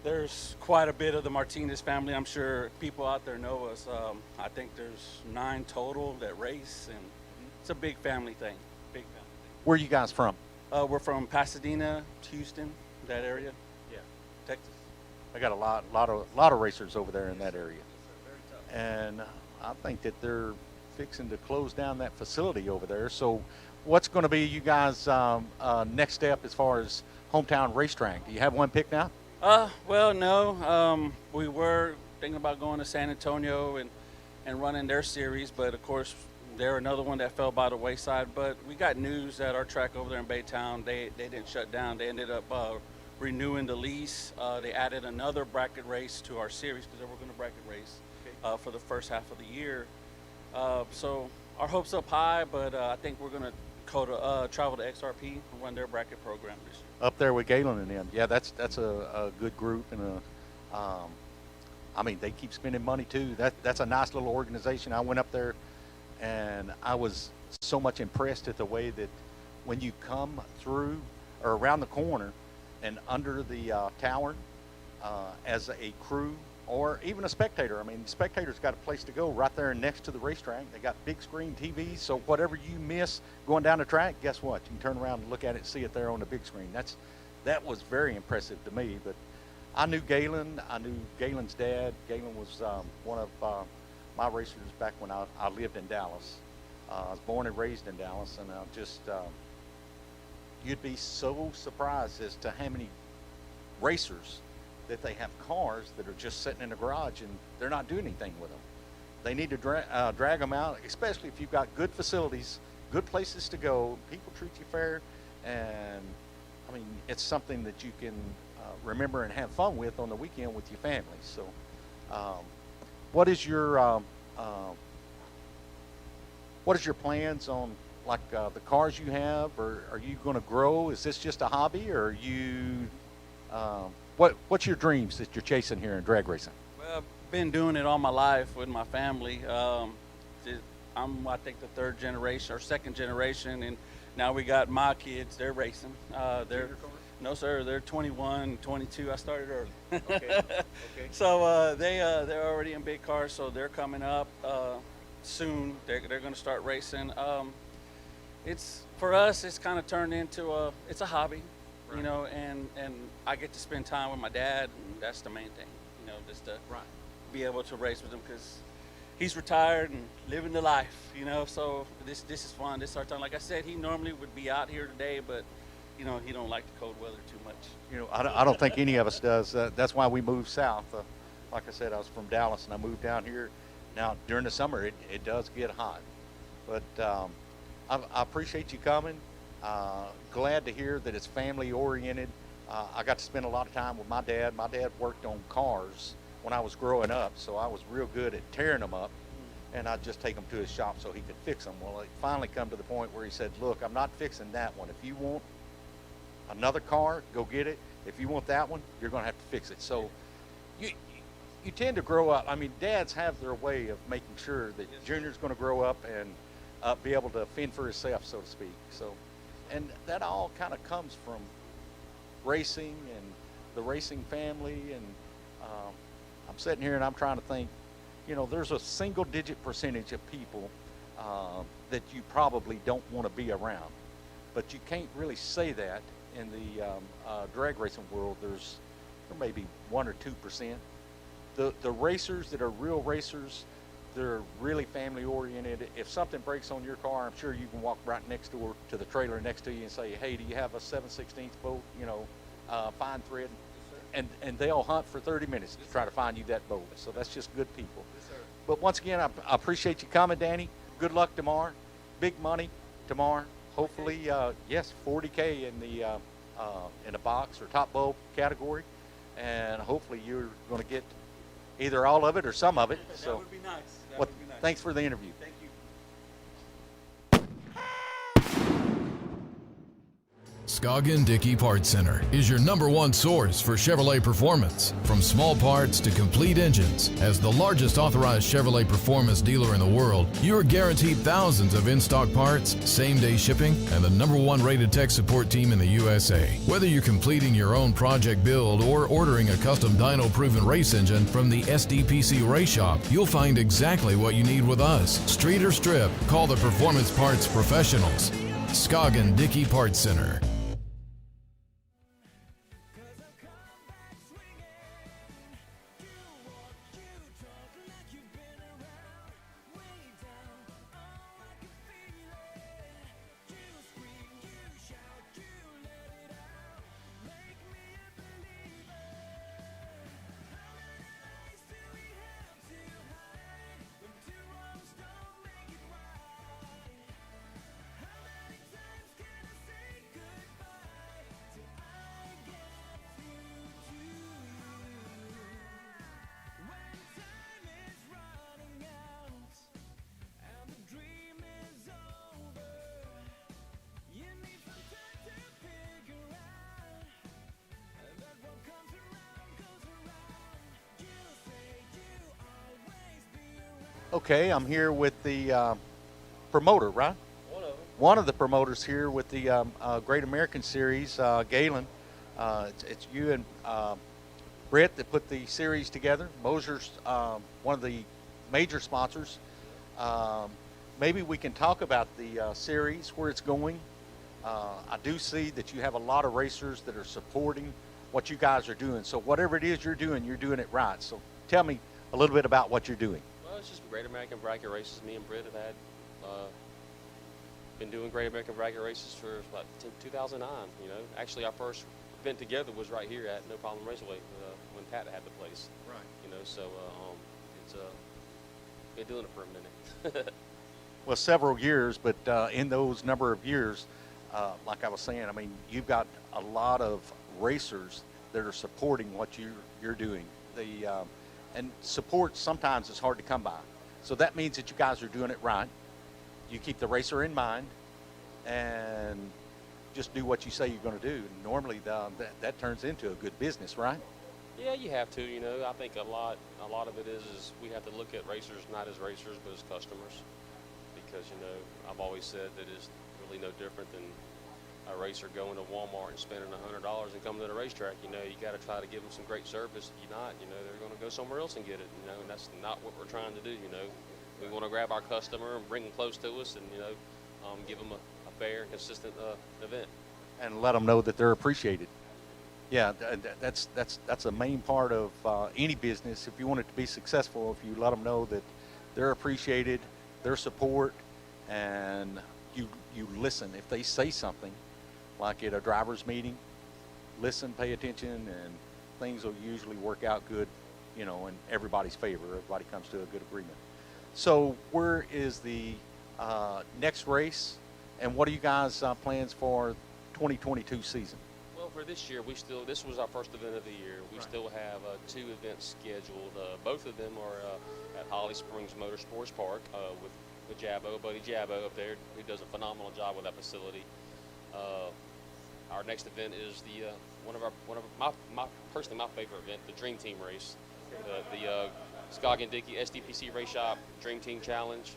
there's quite a bit of the Martinez family. I'm sure people out there know us. I think there's 9 total that race, and it's a big family thing. Big family Where are you guys from? thing. We're from Pasadena, Houston, that area. Yeah, Texas. I got a lot of racers over there in that area, and I think that they're fixing to close down that facility over there. So, what's going to be you guys' next step as far as hometown racetrack? Do you have one picked out? Well, no. We were thinking about going to San Antonio and running their series, but of course, they're another one that fell by the wayside. But we got news that our track over there in Baytown, they didn't shut down. They ended up renewing the lease. They added another bracket race to our series because they were going to bracket race for the first half of the year. So our hopes up high, but I think we're going to travel to XRP and run their bracket program this year. Up there with Galen and them. Yeah, that's a good group, and I mean, they keep spending money too. That's a nice little organization. I went up there, and I was so much impressed at the way that when you come through or around the corner and under the tower as a crew or even a spectator. I mean, the spectator's got a place to go right there next to the racetrack. They got big screen TVs, so whatever you miss going down the track, guess what? You can turn around and look at it and see it there on the big screen. That was very impressive to me. But I knew Galen. I knew Galen's dad. Galen was one of my racers back when I lived in Dallas. I was born and raised in Dallas, and I just you'd be so surprised as to how many racers that they have cars that are just sitting in the garage and they're not doing anything with them. They need to drag them out, especially if you've got good facilities, good places to go, people treat you fair, and I mean, it's something that you can remember and have fun with on the weekend with your family. So what is your plans on like the cars you have, or are you going to grow? Is this just a hobby, or are you what's your dreams that you're chasing here in drag racing? Well, I've been doing it all my life with my family. I'm, I think, the third generation or second generation, and now we got my kids. They're racing. No, sir. They're 21, 22. I started early. Okay. So they're already in big cars, so they're coming up soon. They're going to start racing. It's for us. It's kind of turned into it's a hobby. Right. You know, and I get to spend time with my dad, and that's the main thing, you know, just to be able to race with him because he's retired and living the life, you know, so this is fun. This is our time. Like I said, he normally would be out here today, but, you know, he don't like the cold weather too much. You know, I don't think any of us does. That's why we moved south. Like I said, I was from Dallas, and I moved down here. Now, during the summer, it does get hot. But I appreciate you coming. Glad to hear that it's family oriented. I got to spend a lot of time with my dad. My dad worked on cars when I was growing up, so I was real good at tearing them up, and I'd just take them to his shop so he could fix them. Well, it finally come to the point where he said, look, I'm not fixing that one. If you want another car, go get it. If you want that one, you're going to have to fix it. So you tend to grow up. I mean, dads have their way of making sure that Junior's going to grow up and be able to fend for himself, so to speak. So. And that all kind of comes from racing and the racing family. And I'm sitting here and I'm trying to think, you know, there's a single-digit percentage of people that you probably don't want to be around. But you can't really say that in the drag racing world. There may be 1 or 2%. The racers that are real racers, they're really family oriented. If something breaks on your car, I'm sure you can walk right next door to the trailer next to you and say, hey, do you have a 7/16 boat, you know, fine thread? And they'll hunt for 30 minutes to try to find you that boat. So that's just good people. But once again, I appreciate you coming, Danny. Good luck tomorrow. Big money tomorrow. Hopefully, yes, $40K in the box or top bowl category. And hopefully you're going to get either all of it or some of it. So that would be nice. Thanks for the interview. Thank you. Scoggin Dickey Parts Center is your #1 source for Chevrolet performance. From small parts to complete engines, as the largest authorized Chevrolet performance dealer in the world, you are guaranteed thousands of in-stock parts, same-day shipping, and the #1 rated tech support team in the USA. Whether you're completing your own project build or ordering a custom dyno-proven race engine from the SDPC Race Shop, you'll find exactly what you need with us. Street or strip, call the Performance Parts Professionals. Scoggin Dickey Parts Center. Okay, I'm here with the promoter, right? One of the promoters here with the Great American Series, Galen. It's you and Brit that put the series together. Moser's one of the major sponsors. Maybe we can talk about the series, where it's going. I do see that you have a lot of racers that are supporting what you guys are doing. So whatever it is you're doing it right. So tell me a little bit about what you're doing. Well, it's just Great American Bracket Races. Me and Britt have had been doing Great American Bracket Races for about 2009. You know, actually our first event together was right here at No Problem Raceway when Pat had the place. Right. You know, so it's been doing it for a minute. Well, several years, but in those number of years, like I was saying, I mean, you've got a lot of racers that are supporting what you're doing. And support sometimes is hard to come by. So that means that you guys are doing it right. You keep the racer in mind and just do what you say you're going to do. Normally, that turns into a good business, right? Yeah, you have to. You know, I think a lot of it is we have to look at racers not as racers but as customers, because you know I've always said that it's really no different than a racer going to Walmart and spending $100 and coming to the racetrack. You know, you got to try to give them some great service. If you're not, you know, they're going to go somewhere else and get it. You know, and that's not what we're trying to do. You know, we want to grab our customer and bring them close to us, and you know, give them a fair, consistent event, and let them know that they're appreciated. Yeah, that's a main part of any business. If you want it to be successful, if you let them know that they're appreciated, their support, and you listen. If they say something, like at a driver's meeting, listen, pay attention, and things will usually work out good, you know, in everybody's favor. Everybody comes to a good agreement. So where is the next race, and what are you guys plans for 2022 season? Well, for this year, this was our first event of the year. We still have 2 events scheduled. Both of them are at Holly Springs Motorsports Park with Jabbo, Buddy Jabbo up there, who does a phenomenal job with that facility. Our next event is one of my personally my favorite event, the Dream Team race, the Scoggin Dickey SDPC Race Shop Dream Team Challenge.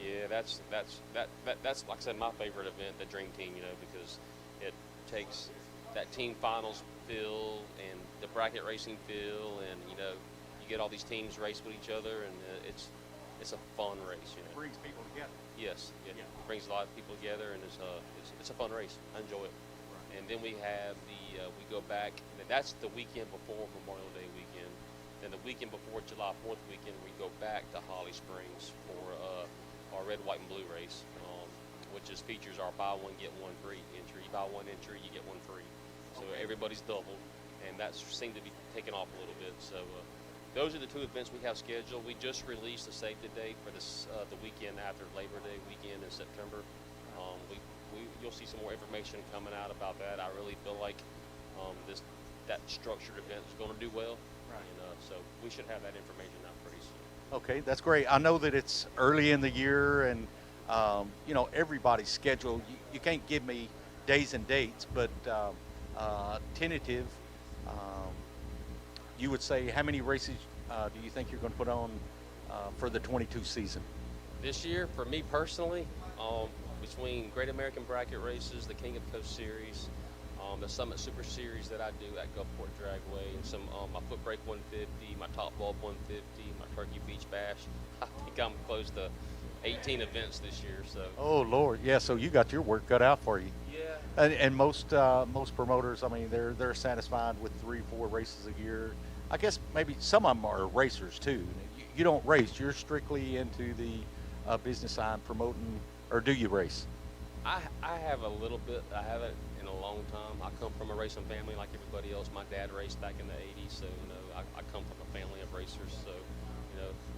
Yeah, that's like I said, my favorite event, the Dream Team. You know, because it takes that team finals feel and the bracket racing feel, and you know, you get all these teams race with each other, and it's a fun race. You know, It brings people together. Yes, yeah. It brings a lot of people together, and it's a fun race. I enjoy it. Right. And then we have we go back. That's the weekend before Memorial Day weekend. Then the weekend before July 4th weekend, we go back to Holly Springs for our red, white, and blue race, which features our buy one get one free entry. You buy one entry, you get one free. So everybody's doubled, and that seemed to be taking off a little bit. So. Those are the 2 events we have scheduled. We just released the save the date for this the weekend after Labor Day weekend in September. You'll see some more information coming out about that. I really feel like that structured event is going to do well, right. And so we should have that information out pretty soon. Okay, that's great. I know that it's early in the year, and you know, everybody's schedule. You can't give me days and dates, but tentative. Um, you would say how many races do you think you're going to put on for the 22 season? This year, for me personally, between Great American Bracket Races, the King of the Coast Series, the Summit Super Series that I do at Gulfport Dragway, and some my Foot Brake 150, my Top Bulb 150, my Turkey Beach Bash, I think I'm close to 18 events this year. So. Oh Lord, yeah. So you got your work cut out for you. Yeah. And most promoters, I mean, they're satisfied with 3-4 races a year. I guess maybe some of them are racers too. You don't race; you're strictly into the business side, promoting, or do you race? I have a little bit. I haven't in a long time. I come from a racing family like everybody else. My dad raced back in the 80s, so I come from a family of racers. So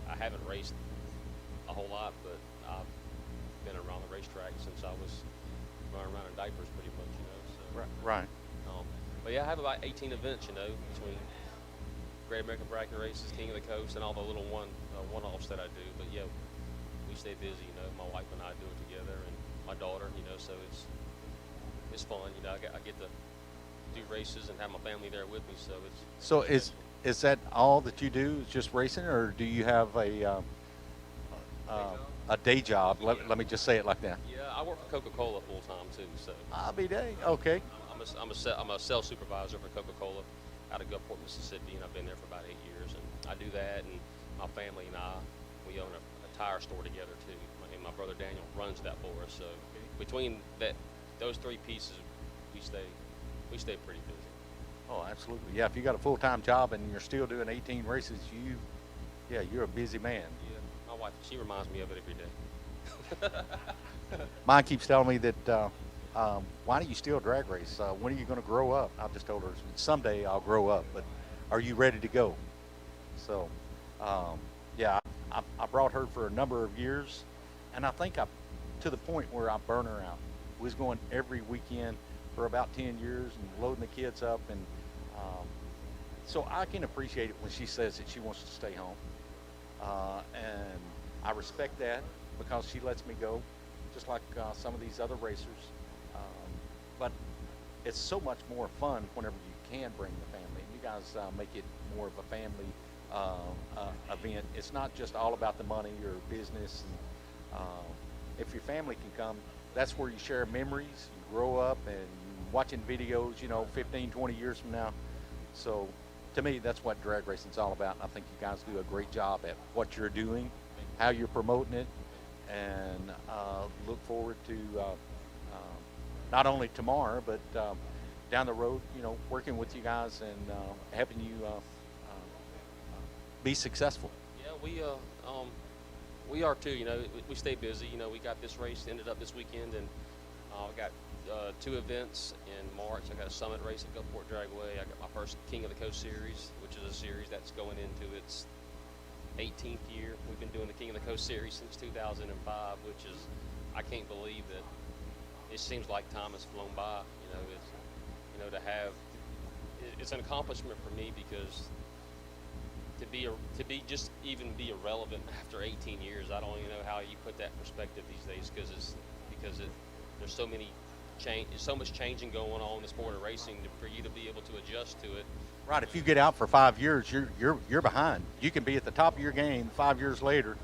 I haven't raced a whole lot, but I've been around the racetrack since I was running around in diapers pretty much, So. Right. But yeah, I have about 18 events, between Great American Bracket Races, King of the Coast, and all the little one-offs that I do. But yeah, we stay busy, My wife and I do it together, and my daughter, so it's fun. I get to do races and have my family there with me, so it's. So is that all that you do? Is just racing, or do you have a day job? Let me just say it like that. Yeah, I work for Coca-Cola full time too. So. I'll be dang. Okay. I'm a sales supervisor for Coca-Cola out of Gulfport, Mississippi, and I've been there for about 8 years. And I do that, and my family and we own a tire store together too. And my brother Daniel runs that for us. So between those three pieces, we stay pretty busy. Oh, absolutely. Yeah, if you got a full-time job and you're still doing 18 races, you're a busy man. Yeah, my wife, she reminds me of it every day. Mine keeps telling me that, why do you still drag race? When are you going to grow up? I just told her, someday I'll grow up, but are you ready to go? So, yeah, I brought her for a number of years, and I think to the point where I burn her out. We was going every weekend for about 10 years and loading the kids up, and so I can appreciate it when she says that she wants to stay home, and I respect that because she lets me go, just like some of these other racers. But it's so much more fun whenever you can bring the family. You guys make it more of a family event. It's not just all about the money or business. And, if your family can come, that's where you share memories, you grow up, and watching videos, 15, 20 years from now. So to me, that's what drag racing is all about. I think you guys do a great job at what you're doing, how you're promoting it, and look forward to not only tomorrow, but down the road, working with you guys and helping you be successful. Yeah, we are too. We stay busy. We got this race ended up this weekend, and we got 2 events in March. I got a Summit race at Gulfport Dragway. I got my first King of the Coast Series, which is a series that's going into its 18th year. We've been doing the King of the Coast Series since 2005, which is, I can't believe that it seems like time has flown by. To have, it's an accomplishment for me because to be just even be irrelevant after 18 years, I don't even know how you put that in perspective these days because there's so much changing going on in the sport of racing for you to be able to adjust to it. Right. If you get out for 5 years, you're behind. You can be at the top of your game 5 years later.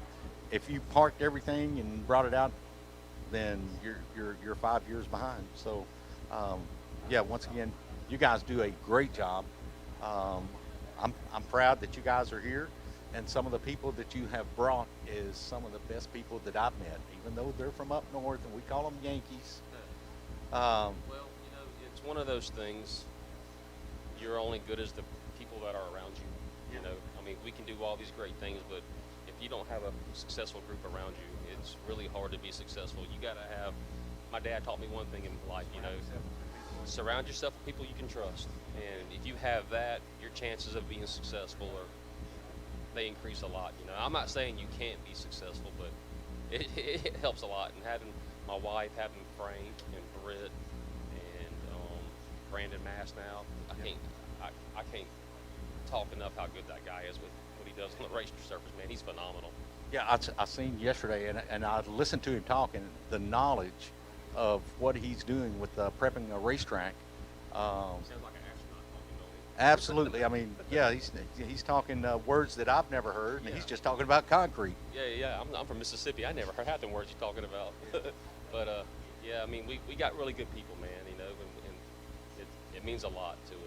If you parked everything and brought it out, then you're 5 years behind. So, yeah, once again, you guys do a great job. I'm proud that you guys are here, and some of the people that you have brought is some of the best people that I've met, even though they're from up north and we call them Yankees. Well, it's one of those things. You're only good as the people that are around you. I mean, we can do all these great things, but if you don't have a successful group around you, it's really hard to be successful. You got to have. My dad taught me one thing in life. Surround yourself with people you can trust, and if you have that, your chances of being successful they increase a lot. I'm not saying you can't be successful, but it helps a lot. And having my wife, having Frank and Brit and Brandon Mass now, I can't talk enough how good that guy is with what he does on the race surface. Man, he's phenomenal. Yeah, I seen yesterday, and I listened to him talk, and the knowledge of what he's doing with prepping a racetrack. Sounds like an astronaut talking, don't he? Absolutely. I mean, yeah, he's talking words that I've never heard, and he's just talking about concrete. Yeah. I'm from Mississippi. I never heard half the words you're talking about. But yeah, I mean, we got really good people, man. You know, and it means a lot to us.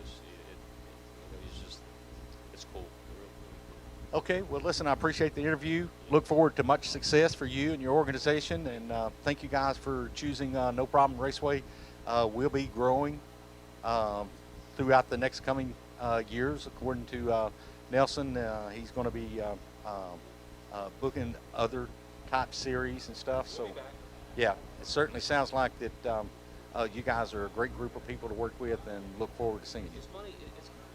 It's cool. Okay, well, listen, I appreciate the interview. Look forward to much success for you and your organization, and thank you guys for choosing No Problem Raceway. We'll be growing throughout the next coming years, according to Nelson. He's going to be booking other type series and stuff. So, yeah, it certainly sounds like that you guys are a great group of people to work with, and look forward to seeing you. It's funny.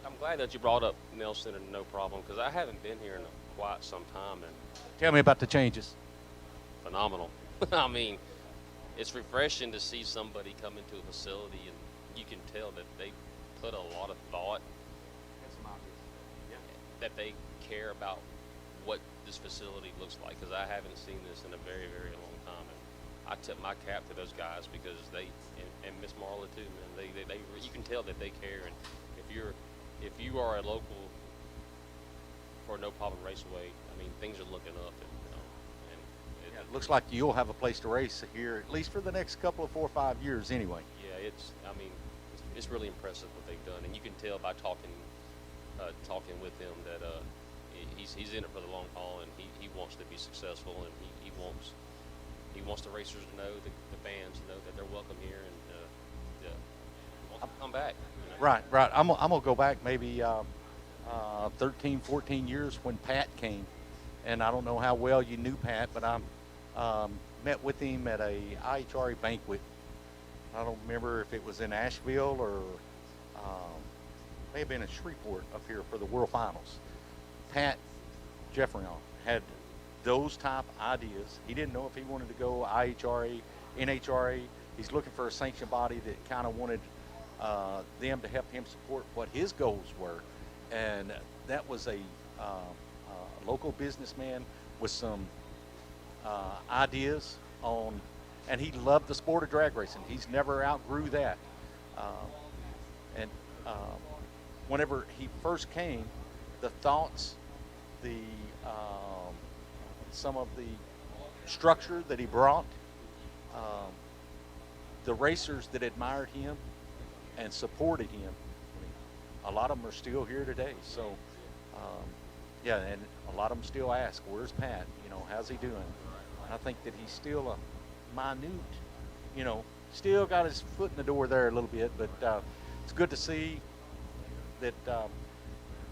I'm glad that you brought up Nelson and No Problem, because I haven't been here in quite some time, and Tell me about the changes. phenomenal. I mean, it's refreshing to see somebody come into a facility and you can tell that they put a lot of thought, that they care about what this facility looks like, because I haven't seen this in a very, very long time. And I tip my cap to those guys, because they, and Miss Marla too, man, they you can tell that they care. And if you are a local for No Problem Raceway, I mean, things are looking up, and It looks like you'll have a place to race here, at least for the next couple of 4 or 5 years anyway. Yeah, it's really impressive what they've done, and you can tell by talking with him that he's in it for the long haul, and he wants to be successful, and he wants the racers to know, the fans to know that they're welcome here, and he wants to come back. You know? Right. I'm gonna go back maybe 13, 14 years when Pat came, and I don't know how well you knew Pat, but I met with him at a IHRA banquet. I don't remember if it was in Asheville or may have been in Shreveport up here for the World Finals. Pat Jeffrion had those type ideas. He didn't know if he wanted to go IHRA, NHRA. He's looking for a sanctioned body that kind of wanted them to help him support what his goals were. And that was a local businessman with some ideas on, and he loved the sport of drag racing. He's never outgrew that. And whenever he first came, the thoughts, some of the structure that he brought, the racers that admired him and supported him, a lot of them are still here today. So, yeah, and a lot of them still ask, where's Pat? You know, how's he doing? And I think that he's still a minute, still got his foot in the door there a little bit, but it's good to see that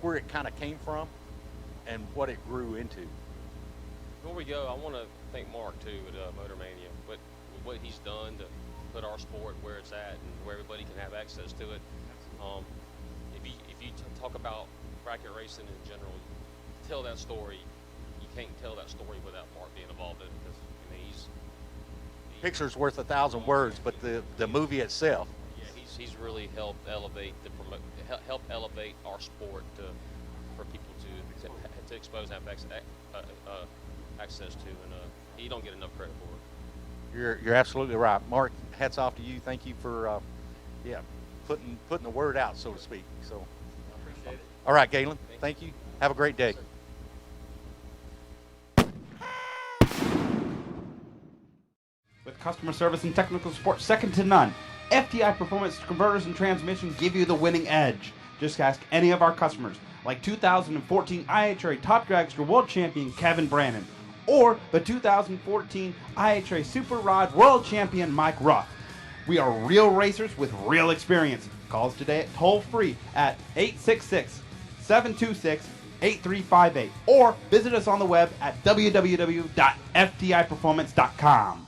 where it kind of came from and what it grew into. Before we go, I want to thank Mark too at Motor Mania, what he's done to put our sport where it's at and where everybody can have access to it. If you talk about bracket racing in general, tell that story. You can't tell that story without Mark being involved in it, because he's Picture's worth 1,000 words, but the movie itself. Yeah, he's really helped elevate our sport for people to expose and have access to, and he don't get enough credit for it. You're absolutely right, Mark. Hats off to you. Thank you for putting the word out, so to speak. So, I appreciate it. All right, Galen. Thank you. Have a great day. With customer service and technical support second to none, FTI Performance Converters and Transmission give you the winning edge. Just ask any of our customers, like 2014 IHRA Top Dragster World Champion Kevin Brannon, or the 2014 IHRA Super Rod World Champion Mike Ruff. We are real racers with real experience. Call us today at toll-free at 866-726-8358, or visit us on the web at www.ftiperformance.com.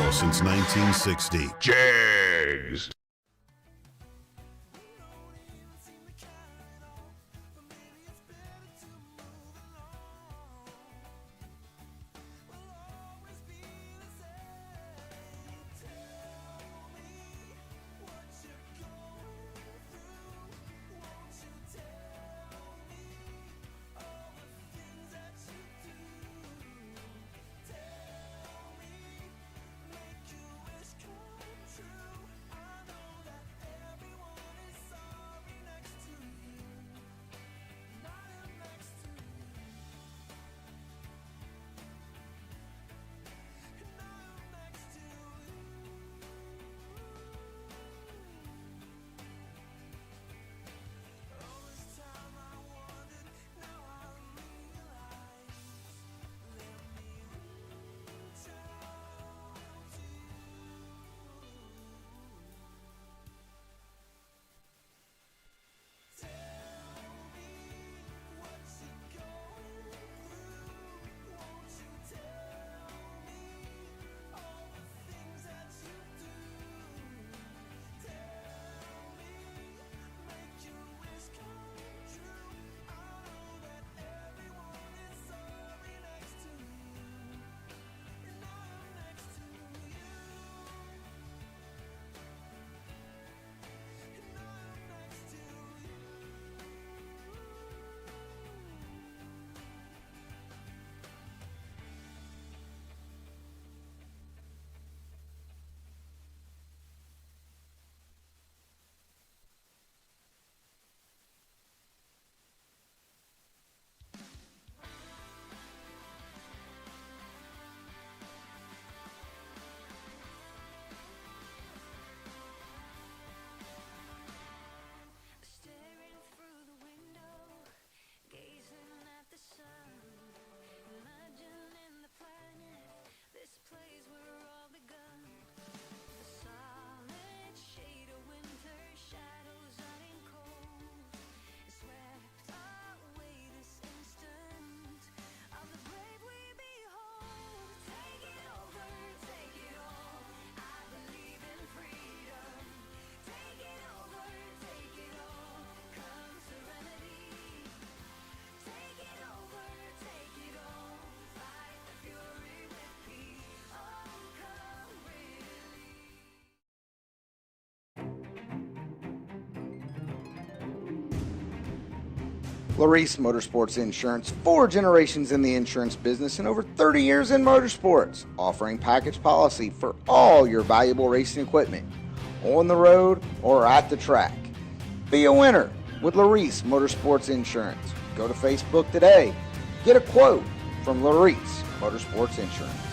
Ohio since 1960. Jags. Laris Motorsports Insurance, 4 generations in the insurance business and over 30 years in motorsports, offering package policy for all your valuable racing equipment, on the road or at the track. Be a winner with Laris Motorsports Insurance. Go to Facebook today. Get a quote from Laris Motorsports Insurance.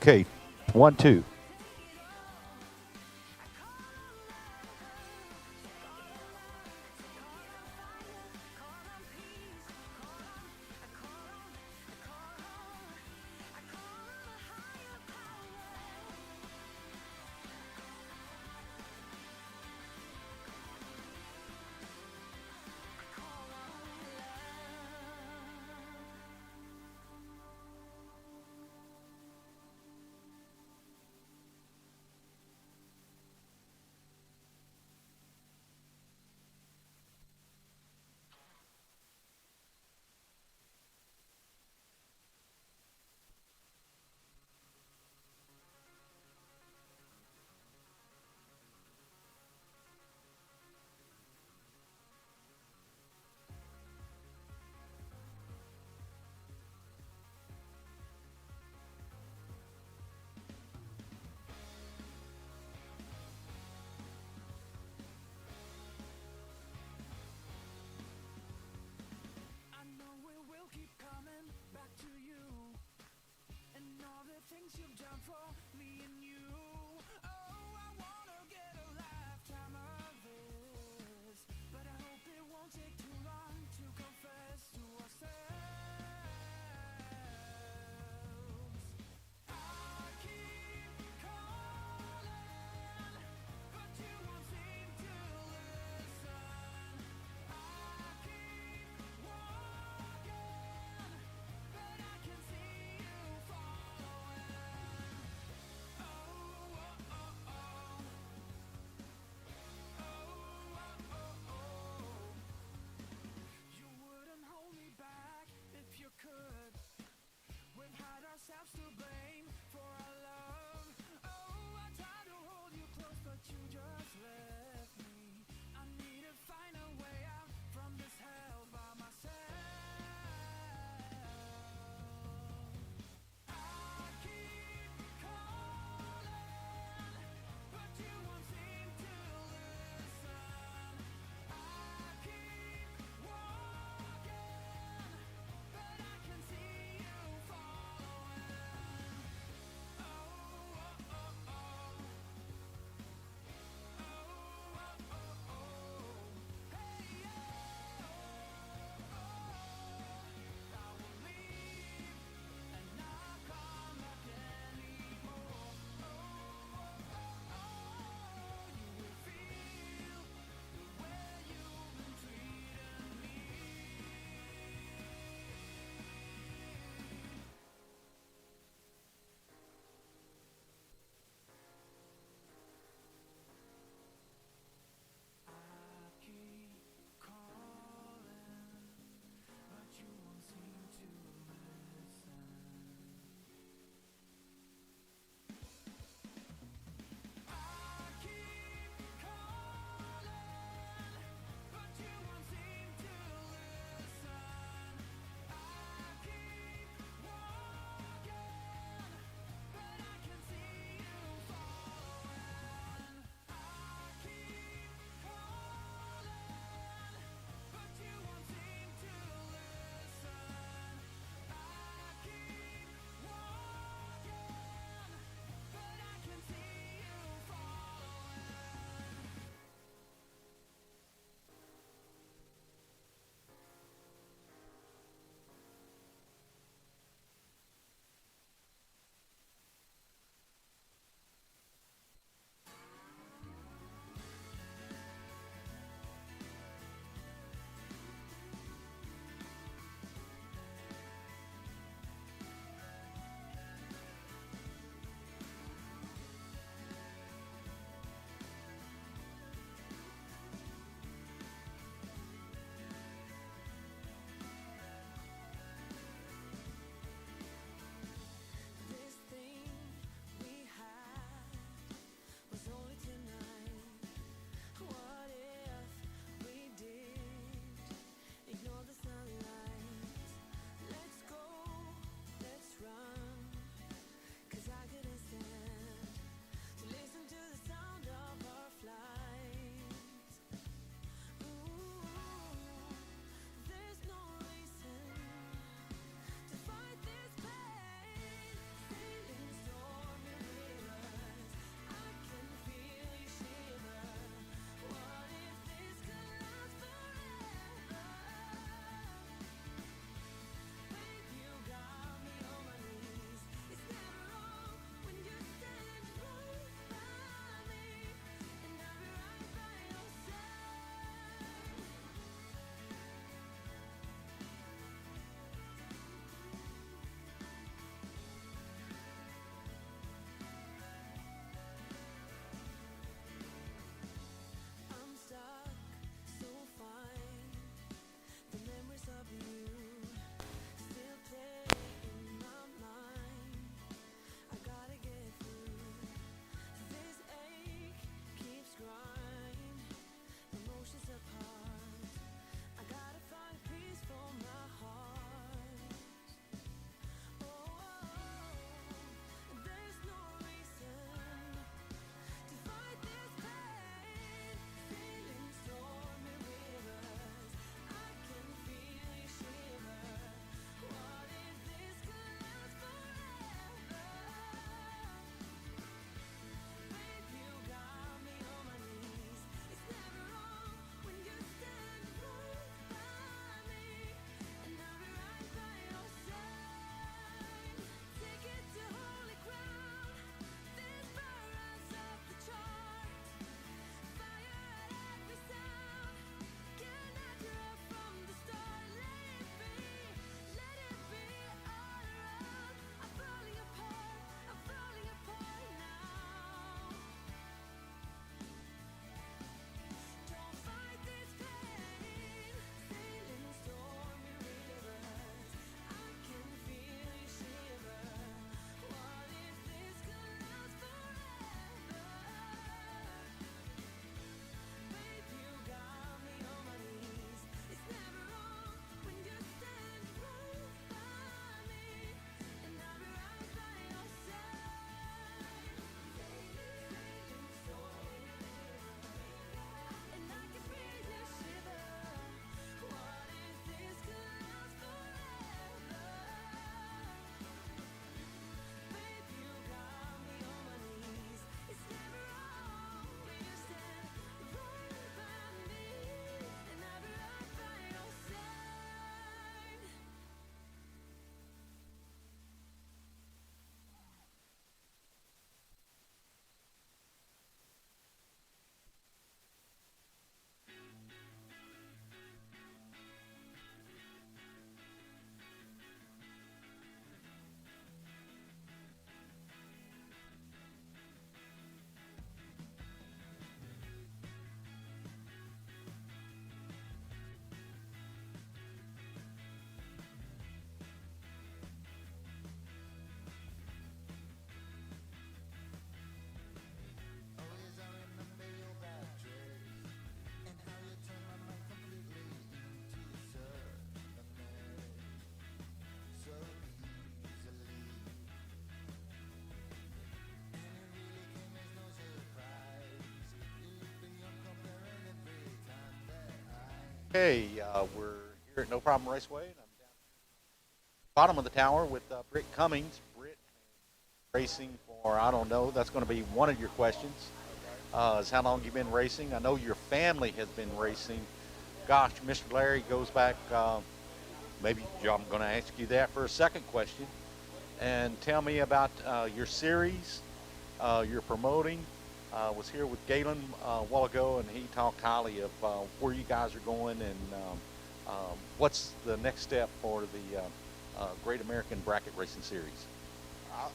Okay, 1-2. Hey, we're here at No Problem Raceway, and I'm down bottom of the tower with Brit Cummings. Brit racing for, I don't know, that's going to be one of your questions. Is how long you've been racing. I know your family has been racing. Gosh, Mr. Larry goes back, maybe I'm going to ask you that for a second question. And tell me about your series, you're promoting. Was here with Galen a while ago, and he talked highly of where you guys are going and what's the next step for the Great American Bracket Racing Series.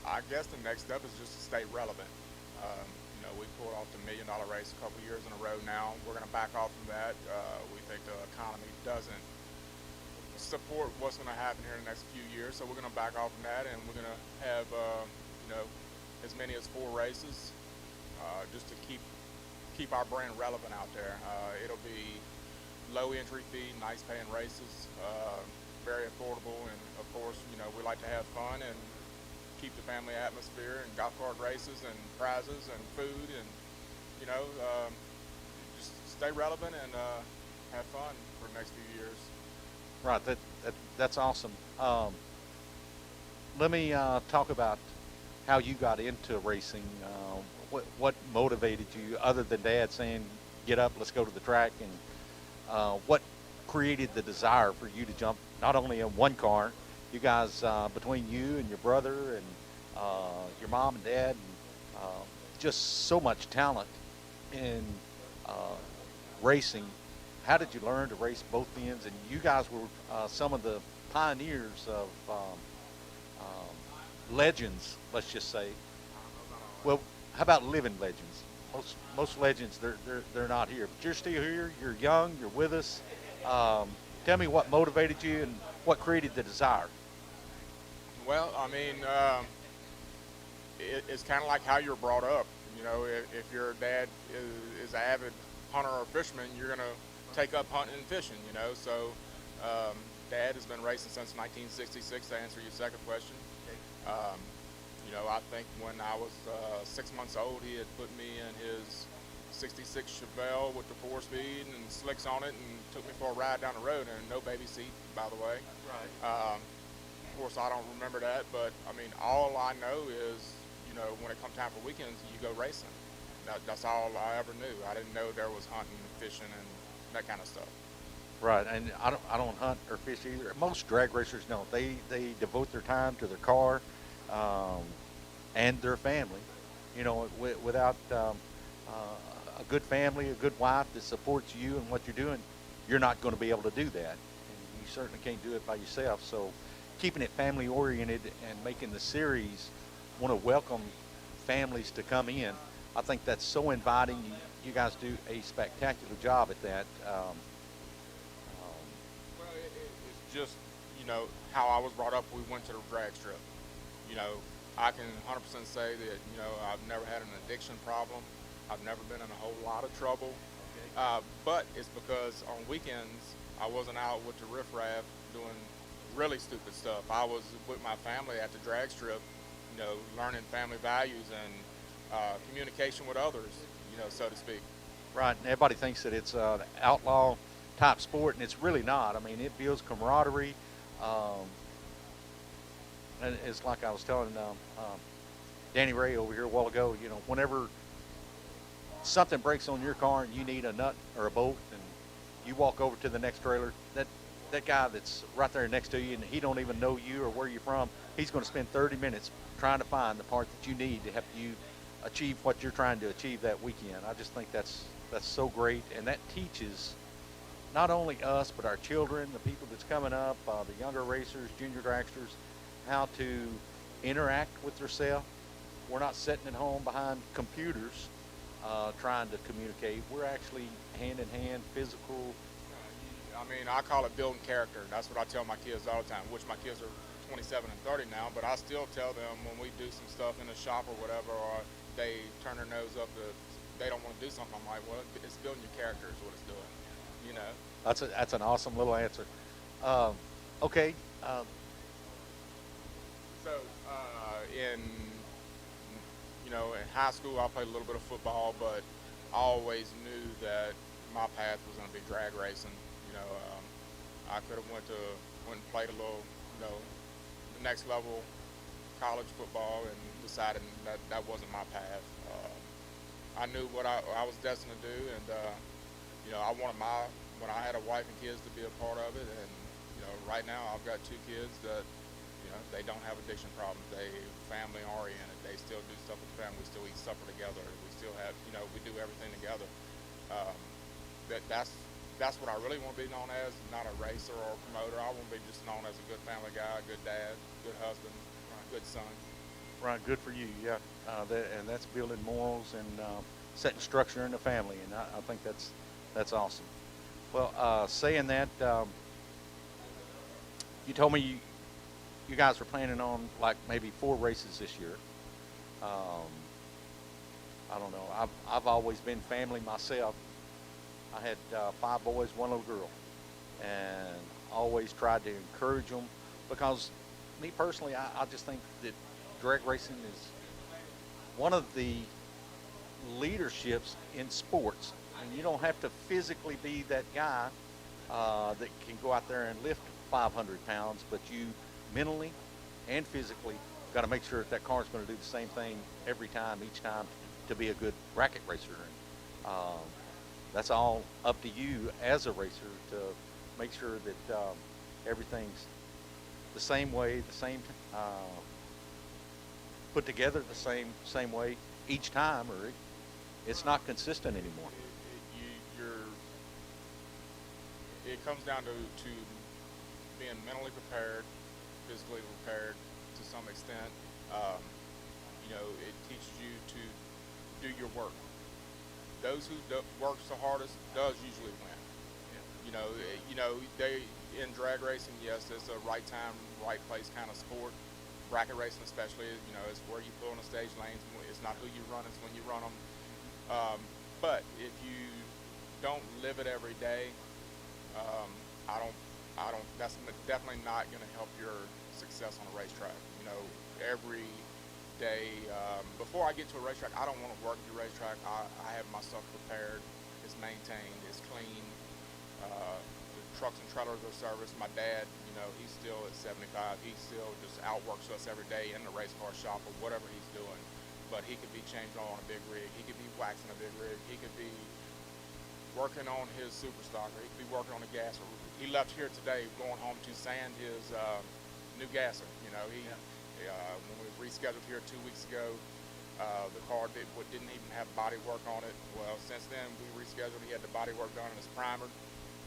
I guess the next step is just to stay relevant. We pulled off the $1 million race a couple years in a row now. We're going to back off from that. We think the economy doesn't support what's going to happen here in the next few years, so we're going to back off from that, and we're going to have as many as 4 races. Just to keep our brand relevant out there. It'll be low entry fee, nice paying races, very affordable, and of course, we like to have fun and keep the family atmosphere, and golf cart races and prizes and food, and just stay relevant and have fun for the next few years. Right, that's awesome. Let me talk about how you got into racing. What motivated you, other than Dad saying, "Get up, let's go to the track," and what created the desire for you to jump not only in one car, you guys between you and your brother and your mom and dad, and just so much talent in racing. How did you learn to race both ends? And you guys were some of the pioneers of legends, let's just say. Well, how about living legends? Most legends, they're not here, but you're still here. You're young. You're with us. Tell me what motivated you and what created the desire. Well, I mean, it's kind of like how you're brought up. If your dad is an avid hunter or fisherman, you're gonna take up hunting and fishing. So Dad has been racing since 1966. To answer your second question. I think when I was 6 months old, he had put me in his 66 Chevelle with the 4-speed and slicks on it, and took me for a ride down the road, and no baby seat, by the way. Right. Of course, I don't remember that, but I mean, all I know is, when it comes time for weekends, you go racing. That's all I ever knew. I didn't know there was hunting, fishing, and that kind of stuff. Right, and I don't hunt or fish either. Most drag racers don't. They devote their time to their car and their family. Without a good family, a good wife that supports you and what you're doing, you're not going to be able to do that. And you certainly can't do it by yourself. So keeping it family oriented and making the series want to welcome families to come in, I think that's so inviting. You guys do a spectacular job at that. Well, it's just, how I was brought up. We went to the drag strip. I can 100% say that, I've never had an addiction problem. I've never been in a whole lot of trouble. But it's because on weekends, I wasn't out with the riffraff doing really stupid stuff. I was with my family at the drag strip, learning family values and communication with others, so to speak. Right, and everybody thinks that it's an outlaw type sport, and it's really not. I mean, it builds camaraderie. And it's like I was telling Danny Ray over here a while ago, whenever something breaks on your car and you need a nut or a bolt, and you walk over to the next trailer, that guy that's right there next to you, and he don't even know you or where you're from, he's going to spend 30 minutes trying to find the part that you need to help you achieve what you're trying to achieve that weekend. I just think that's so great, and that teaches not only us, but our children, the people that's coming up, the younger racers, junior dragsters, how to interact with themselves. We're not sitting at home behind computers trying to communicate. We're actually hand in hand, physical. I mean, I call it building character. That's what I tell my kids all the time, which my kids are 27 and 30 now, but I still tell them when we do some stuff in the shop or whatever, or they turn their nose up that they don't want to do something, I'm like, well, it's building your character is what it's doing, That's an awesome little answer. Okay. In high school, I played a little bit of football, but I always knew that my path was going to be drag racing. I could have went and played a little, the next level college football and decided that wasn't my path. I knew what I was destined to do, and I wanted when I had a wife and kids to be a part of it. And right now I've got 2 kids that they don't have addiction problems. They family oriented. They still do stuff with the family. We still eat supper together. We still have we do everything together. That's what I really want to be known as, not a racer or a promoter. I want to be just known as a good family guy, a good dad, good husband, good son. Right, good for you. Yeah, and that's building morals and setting structure in the family, and I think that's awesome. Well, saying that, you told me you guys were planning on like maybe 4 races this year. I don't know. I've always been family myself. I had 5 boys, 1 little girl, and always tried to encourage them, because me personally, I just think that drag racing is one of the leaderships in sports. And you don't have to physically be that guy that can go out there and lift 500 pounds, but you mentally and physically got to make sure that car is going to do the same thing every time, each time, to be a good bracket racer. And that's all up to you as a racer to make sure that everything's the same way, the same put together the same way each time, or it's not consistent anymore. It comes down to being mentally prepared, physically prepared to some extent. It teaches you to do your work. Those who works the hardest does usually win. They in drag racing, yes, it's a right time, right place kind of sport. Bracket racing especially, it's where you pull in the stage lanes. It's not who you run, it's when you run them. But if you don't live it every day, that's definitely not going to help your success on a racetrack. Every day, before I get to a racetrack, I don't want to work at the racetrack. I have myself prepared. It's maintained, it's clean. The trucks and trailers are serviced. My dad, he's still at 75. He still just outworks us every day in the race car shop or whatever he's doing. But he could be changing on a big rig. He could be waxing a big rig. He could be working on his super stocker. He could be working on a gasser. He left here today going home to sand his new gasser. When we rescheduled here 2 weeks ago, the car didn't even have body work on it. Well, since then we rescheduled. He had the body work done and it's primered.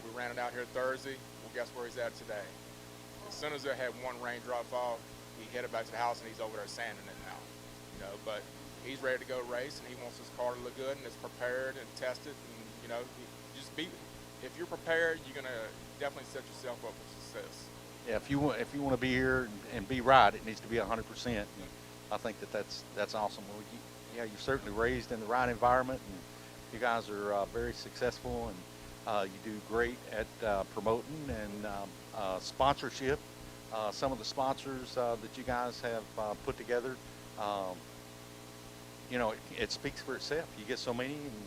We ran it out here Thursday. Well, guess where he's at today? As soon as it had 1 raindrop fall, he headed back to the house and he's over there sanding it now. But he's ready to go race, and he wants his car to look good and it's prepared and tested. And if you're prepared, you're gonna definitely set yourself up for success. Yeah, if you want to be here and be right, it needs to be 100%. I think that's awesome. Well, you're certainly raised in the right environment, and you guys are very successful, and you do great at promoting and sponsorship. Some of the sponsors that you guys have put together, it speaks for itself. You get so many, and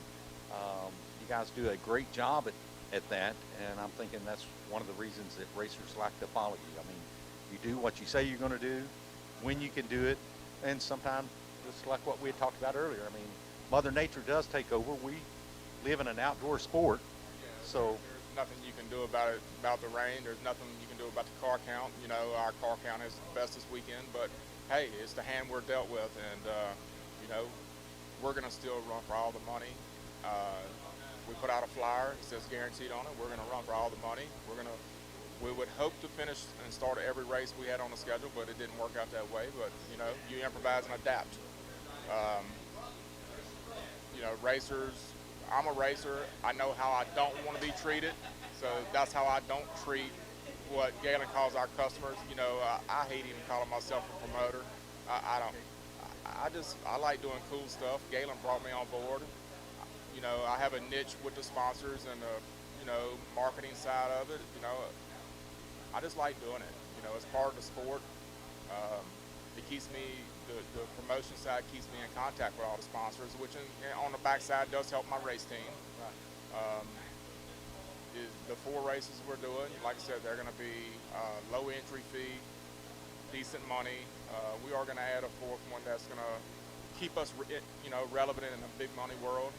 you guys do a great job at that, and I'm thinking that's one of the reasons that racers like to follow you. I mean, you do what you say you're going to do, when you can do it, and sometimes, just like what we had talked about earlier, I mean, Mother Nature does take over. We live in an outdoor sport, so there's nothing you can do about the rain. There's nothing you can do about the car count. Our car count is the best this weekend, but hey, it's the hand we're dealt with, and we're going to still run for all the money. We put out a flyer, it says guaranteed on it. We're going to run for all the money. We would hope to finish and start every race we had on the schedule, but it didn't work out that way. But you improvise and adapt. Racers, I'm a racer. I know how I don't want to be treated, so that's how I don't treat what Galen calls our customers. I hate even calling myself a promoter. I like doing cool stuff. Galen brought me on board. I have a niche with the sponsors and the, marketing side of it. I just like doing it. It's part of the sport. It keeps me, the promotion side keeps me in contact with all the sponsors, which on the backside does help my race team. The 4 races we're doing. Like I said, they're going to be low entry fee, decent money. We are going to add a 4th one that's going to keep us, relevant in a big money world.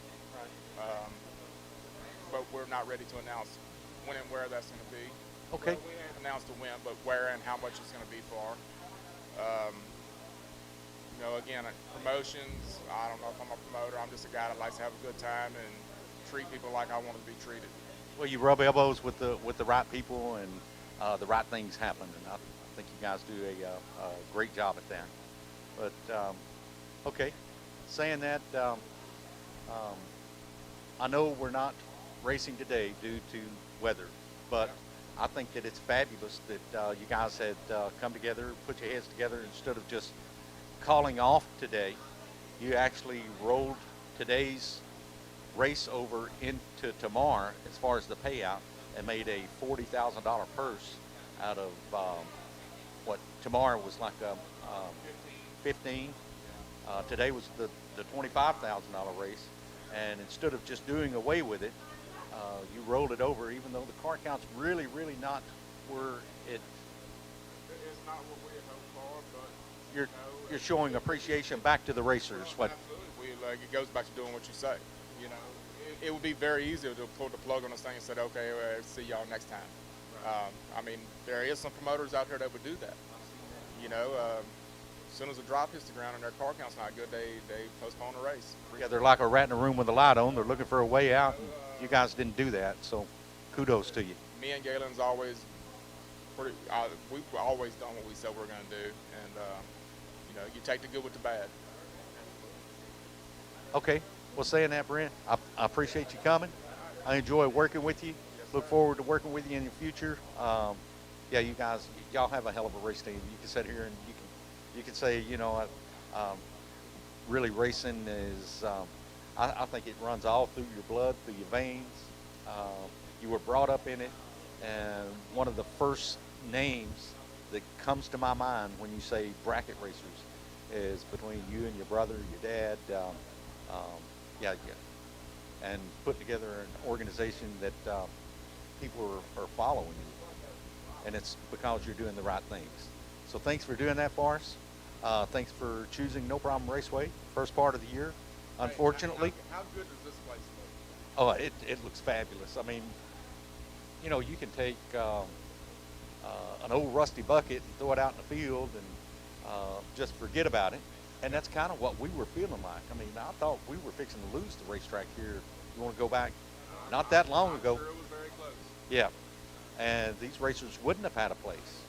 But we're not ready to announce when and where that's going to be. Okay. Well, we haven't announced the when, but where and how much it's going to be for. Again, promotions, I don't know if I'm a promoter. I'm just a guy that likes to have a good time and treat people like I want to be treated. Well, you rub elbows with the right people, and the right things happen, and I think you guys do a great job at that. But okay, saying that, I know we're not racing today due to weather, but I think that it's fabulous that you guys had come together, put your heads together, instead of just calling off today. You actually rolled today's race over into tomorrow as far as the payout, and made a $40,000 purse out of what tomorrow was like 15. Today was the $25,000 race, and instead of just doing away with it, you rolled it over, even though the car count's really not where it. It's not what we had hoped for, but you're showing appreciation back to the racers. What? Absolutely. It goes back to doing what you say. It would be very easy to pull the plug on this thing and say, okay, well, see y'all next time. There is some promoters out there that would do that. As soon as a drop hits the ground and their car count's not good, they postpone the race. Yeah, they're like a rat in a room with a light on. They're looking for a way out, and you guys didn't do that, so kudos to you. Me and Galen's always we've always done what we said we're going to do, and you take the good with the bad. Okay. Well, saying that, Brent, I appreciate you coming. I enjoy working with you. Look forward to working with you in the future. Yeah, you guys, y'all have a hell of a race team. You can sit here and you can say, really racing is, I think it runs all through your blood, through your veins. You were brought up in it, and one of the first names that comes to my mind when you say bracket racers is between you and your brother, your dad. Yeah, and put together an organization that people are following you, and it's because you're doing the right things. So thanks for doing that for us. Thanks for choosing No Problem Raceway, first part of the year. Unfortunately, how good does this place look? Oh, it looks fabulous. I mean, you can take an old rusty bucket and throw it out in the field and just forget about it. And that's kind of what we were feeling like. I mean, I thought we were fixing to lose the racetrack here. You want to go back not that long ago. Sure, it was very close. Yeah. And these racers wouldn't have had a place.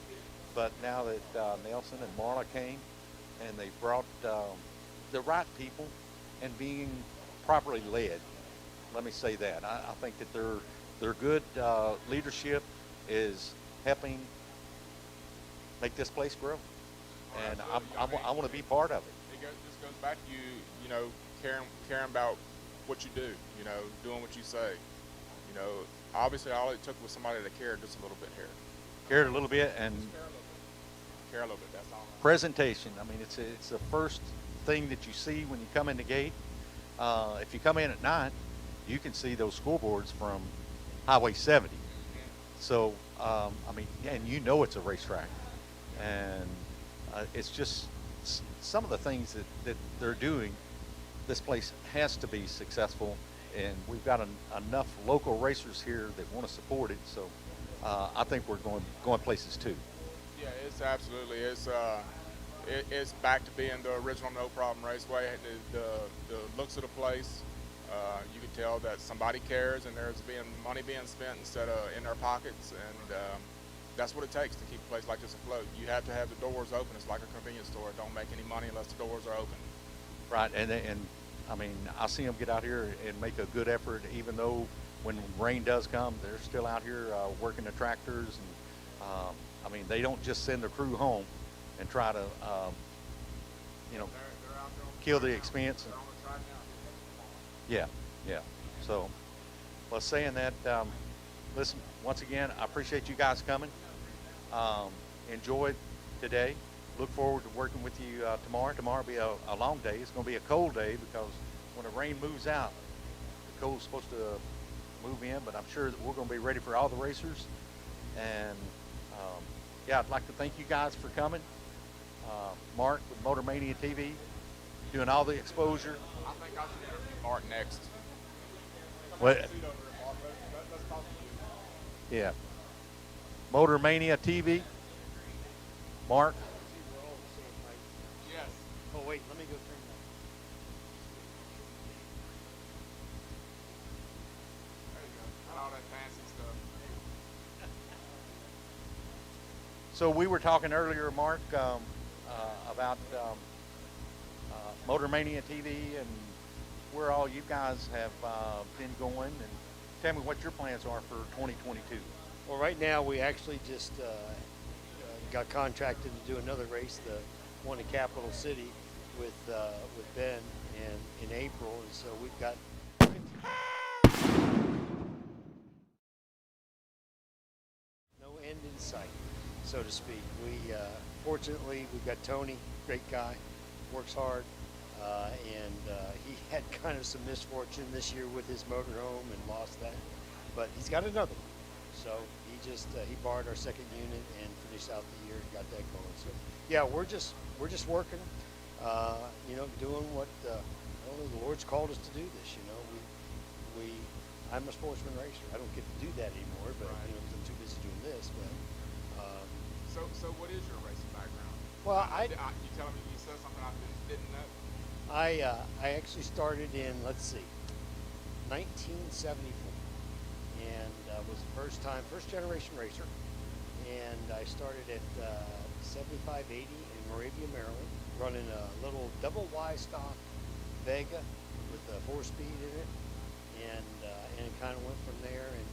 But now that Nelson and Marla came, and they brought the right people and being properly led, let me say that. I think that their good leadership is helping make this place grow. And I want to be part of it. This goes back to you, caring about what you do, doing what you say. Obviously all it took was somebody that cared just a little bit here. Cared a little bit and care a little bit, that's all. Presentation. I mean, it's the first thing that you see when you come in the gate. If you come in at night, you can see those scoreboards from Highway 70. So, and it's a racetrack. And it's just some of the things that they're doing. This place has to be successful, and we've got enough local racers here that want to support it. So I think we're going places too. Yeah, it's absolutely. It's back to being the original No Problem Raceway. The looks of the place, you can tell that somebody cares, and there's money being spent instead of in their pockets, and that's what it takes to keep a place like this afloat. You have to have the doors open. It's like a convenience store. It don't make any money unless the doors are open. Right, and I mean, I see them get out here and make a good effort, even though when rain does come, they're still out here working the tractors. And they don't just send their crew home and try to, kill the expense. Yeah. So, well, saying that, listen, once again, I appreciate you guys coming. Enjoyed today. Look forward to working with you tomorrow. Tomorrow will be a long day. It's going to be a cold day because when the rain moves out, the cold's supposed to move in, but I'm sure that we're going to be ready for all the racers. And yeah, I'd like to thank you guys for coming. Mark with Motor Mania TV, doing all the exposure. I think I should interview Mark next. What? Let's talk to you. Yeah. Motor Mania TV. Mark. Yes. Oh, wait, let me go turn that. There you go. Not all that fancy stuff. So we were talking earlier, Mark, about Motor Mania TV and where all you guys have been going, and tell me what your plans are for 2022. Well, right now we actually just got contracted to do another race, the one in Capital City with Ben in April, and so we've got no end in sight, so to speak. We fortunately we've got Tony, great guy, works hard, and he had kind of some misfortune this year with his motorhome and lost that, but he's got another one. So he just he borrowed our second unit and finished out the year and got that going. So yeah, we're just working, doing what the Lord's called us to do. This, I'm a sportsman racer. I don't get to do that anymore, but Right. because I'm too busy doing this. But So what is your racing background? well, You telling me you said something I didn't know? I actually started in 1974. And was first generation racer, and I started at 7580 in Moravia, Maryland, running a little double Y stock Vega with a 4-speed in it, and it kind of went from there. And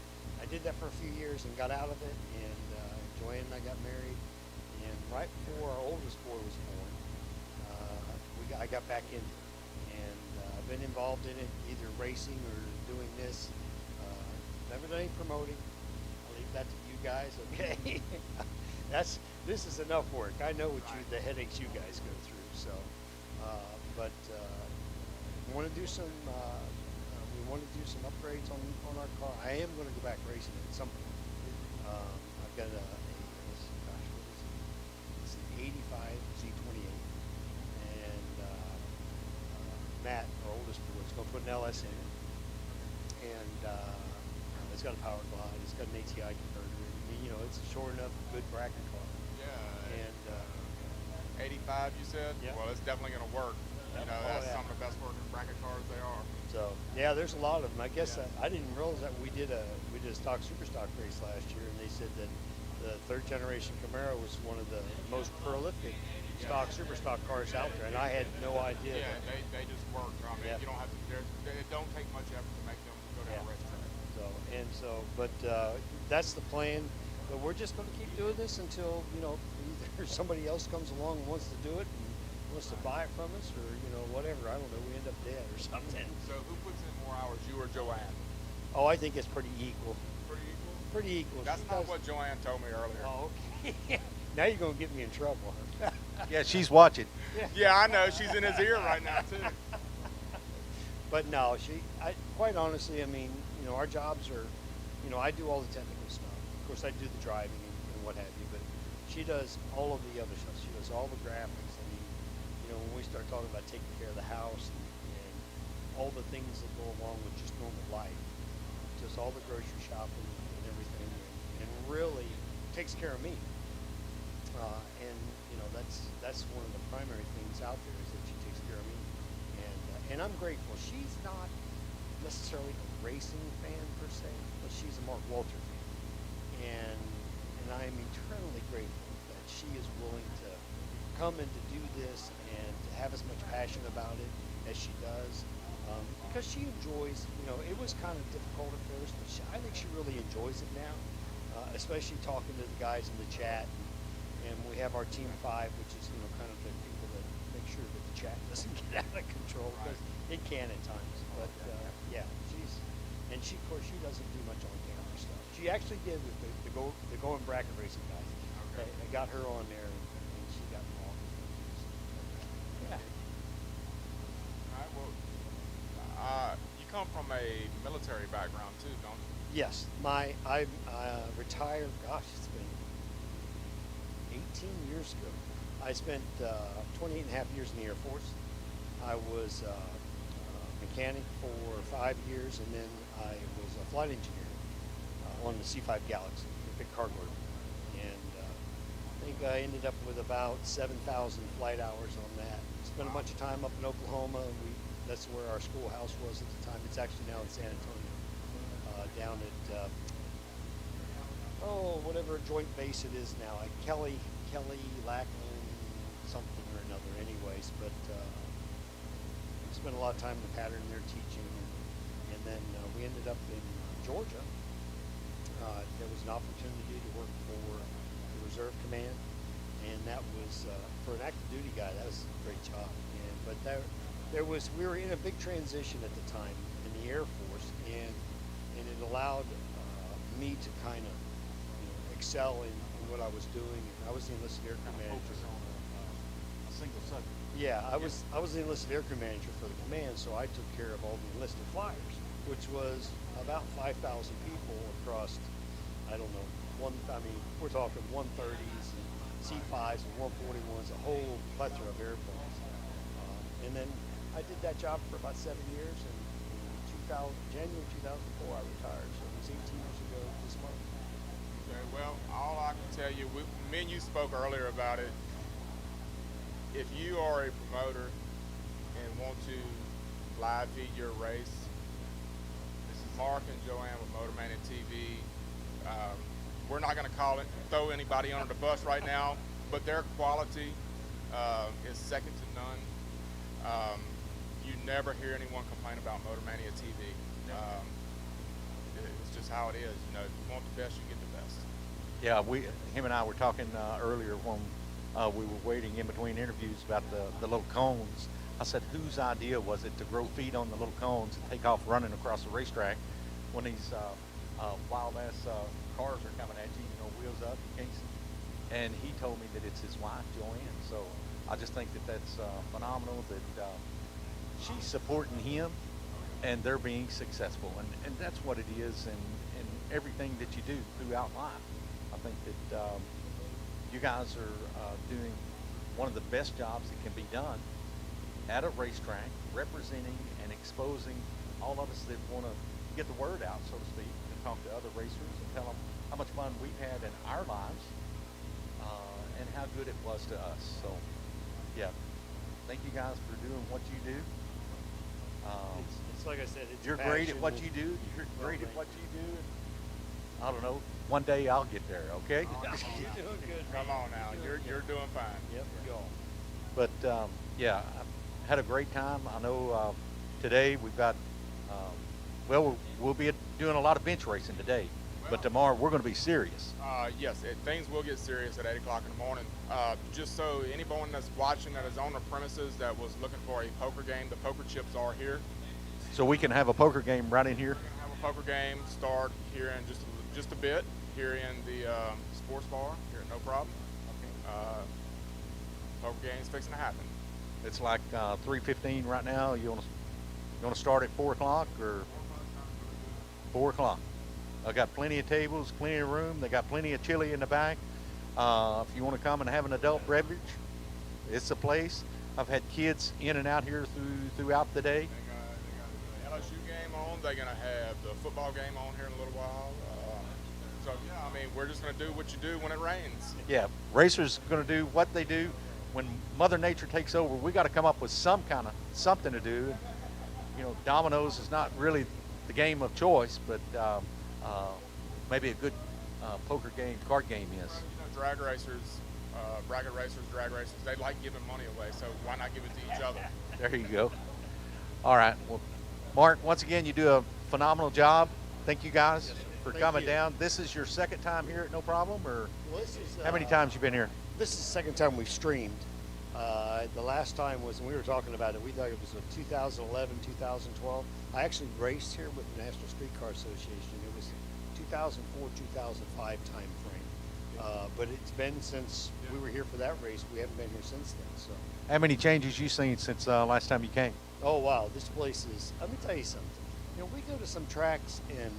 I did that for a few years and got out of it. And Joanne and I got married, and right before our oldest boy was born, I got back in it, and I've been involved in it, either racing or doing this. Never done any promoting. I'll leave that to you guys, okay? This is enough work. I know the headaches you guys go through. So, but we want to do some upgrades on our car. I am going to go back racing at some point. I've got what is it? It's an 85 Z28, and Matt, our oldest boy, is going to put an LS in it, and it's got a power glide. It's got an ATI converter. I mean, it's a short enough, good bracket car. Yeah. And 85, you said? Yeah. Well, it's definitely going to work. That's some of the best working bracket cars they are. So yeah, there's a lot of them. I guess I didn't realize that we did a stock super stock race last year, and they said that the third generation Camaro was one of the most prolific stock super stock cars out there, and I had no idea. Yeah, they just work. I mean, you don't have to. It don't take much effort to make them go down a racetrack. But that's the plan. But we're just going to keep doing this until either somebody else comes along and wants to do it and wants to buy it from us, or whatever. I don't know. We end up dead or something. So who puts in more hours, you or Joanne? Oh, I think it's pretty equal. Pretty equal. Pretty equal. That's not what Joanne told me earlier. Oh, okay. Now you're going to get me in trouble, huh? Yeah, she's watching. Yeah, I know. She's in his ear right now too. But no, quite honestly, I mean, our jobs are, I do all the technical stuff. Of course, I do the driving and what have you, but she does all of the other stuff. She does all the graphics. I mean, when we start talking about taking care of the house and all the things that go along with just normal life, just all the grocery shopping and everything, and really takes care of me. And that's one of the primary things out there, is that she takes care of me, and I'm grateful. She's not necessarily a racing fan per se, but she's a Mark Walter fan, and I am eternally grateful that she is willing to come and to do this and to have as much passion about it as she does, because she enjoys. It was kind of difficult at first, but I think she really enjoys it now, especially talking to the guys in the chat. And we have our Team 5, which is kind of the people that make sure that the chat doesn't get out of control, because it can at times. But yeah, of course she doesn't do much on camera stuff. She actually did with the going bracket racing guys. Okay. I got her on there, and she got involved. Yeah. All right. Well, you come from a military background too, don't you? Yes, I retired. Gosh, it's been 18 years ago. I spent 28 and a half years in the Air Force. I was a mechanic for 5 years, and then I was a flight engineer on the C-5 Galaxy, a big cargo airplane. And I think I ended up with about 7,000 flight hours on that. Spent a bunch of time up in Oklahoma. That's where our schoolhouse was at the time. It's actually now in San Antonio, down at whatever joint base it is now. Kelly Lackland, something or another. Anyways, but spent a lot of time in the pattern there teaching, and then we ended up in Georgia. There was an opportunity to work for the Reserve Command, and that was for an active duty guy. That was a great job. But we were in a big transition at the time in the Air Force, and it allowed me to kind of excel in what I was doing. I was the enlisted air crew manager. A single subject. Yeah, I was the enlisted air crew manager for the command, so I took care of all the enlisted flyers, which was about 5,000 people across, I don't know, we're talking 130s and C5s and 141s, a whole plethora of airplanes. And then I did that job for about 7 years, and in January 2004 I retired, so it was 18 years ago this month. Okay, well, all I can tell you, me and you spoke earlier about it. If you are a promoter and want to live feed your race, this is Mark and Joanne with Motorman and TV. We're not going to throw anybody under the bus right now, but their quality is second to none. You never hear anyone complain about Motormania TV. It's just how it is. If you want the best, you get the best. Yeah, him and I were talking earlier when we were waiting in between interviews about the little cones. I said, whose idea was it to grow feet on the little cones and take off running across the racetrack when these wild-ass cars are coming at you, wheels up, you can't see. And he told me that it's his wife, Joanne. So I just think that that's phenomenal that she's supporting him and they're being successful. And that's what it is in everything that you do throughout life. I think that you guys are doing one of the best jobs that can be done at a racetrack, representing and exposing all of us that want to get the word out, so to speak, and talk to other racers and tell them how much fun we've had in our lives and how good it was to us. So, yeah, thank you guys for doing what you do. It's like I said, you're great at what you do. You're great at what you do. I don't know. One day I'll get there. Okay. You're doing good. Come on now. You're doing fine. Yep. You are. But yeah, I had a great time. I know today we've got. We'll be doing a lot of bench racing today, but tomorrow we're going to be serious. Yes, things will get serious at 8 o'clock in the morning. Just so anyone that's watching that is on the premises that was looking for a poker game, the poker chips are here. So we can have a poker game right in here? We can have a poker game start here in just a bit, here in the sports bar, here at No Problem. Poker game's fixing to happen. It's like 3:15 right now. You want to start at 4 o'clock or 4 o'clock? I got plenty of tables, plenty of room. They got plenty of chili in the back. If you want to come and have an adult beverage, it's the place. I've had kids in and out here throughout the day. They got the LSU game on. They're going to have the football game on here in a little while. So, yeah, I mean, we're just going to do what you do when it rains. Yeah, racers going to do what they do. When Mother Nature takes over, we got to come up with something to do. Dominoes is not really the game of choice, but maybe a good poker game, card game is. Drag racers, bracket racers, drag racers, they like giving money away, so why not give it to each other? There you go. All right. Well, Mark, once again, you do a phenomenal job. Thank you guys for coming down. This is your second time here at No Problem, or how many times you been here? This is the second time we've streamed. The last time was, when we were talking about it, we thought it was 2011, 2012. I actually raced here with the National Streetcar Association. It was 2004, 2005 time frame. But it's been since we were here for that race. We haven't been here since then. So. How many changes you seen since last time you came? Oh, wow. This place is, let me tell you something. You know, we go to some tracks and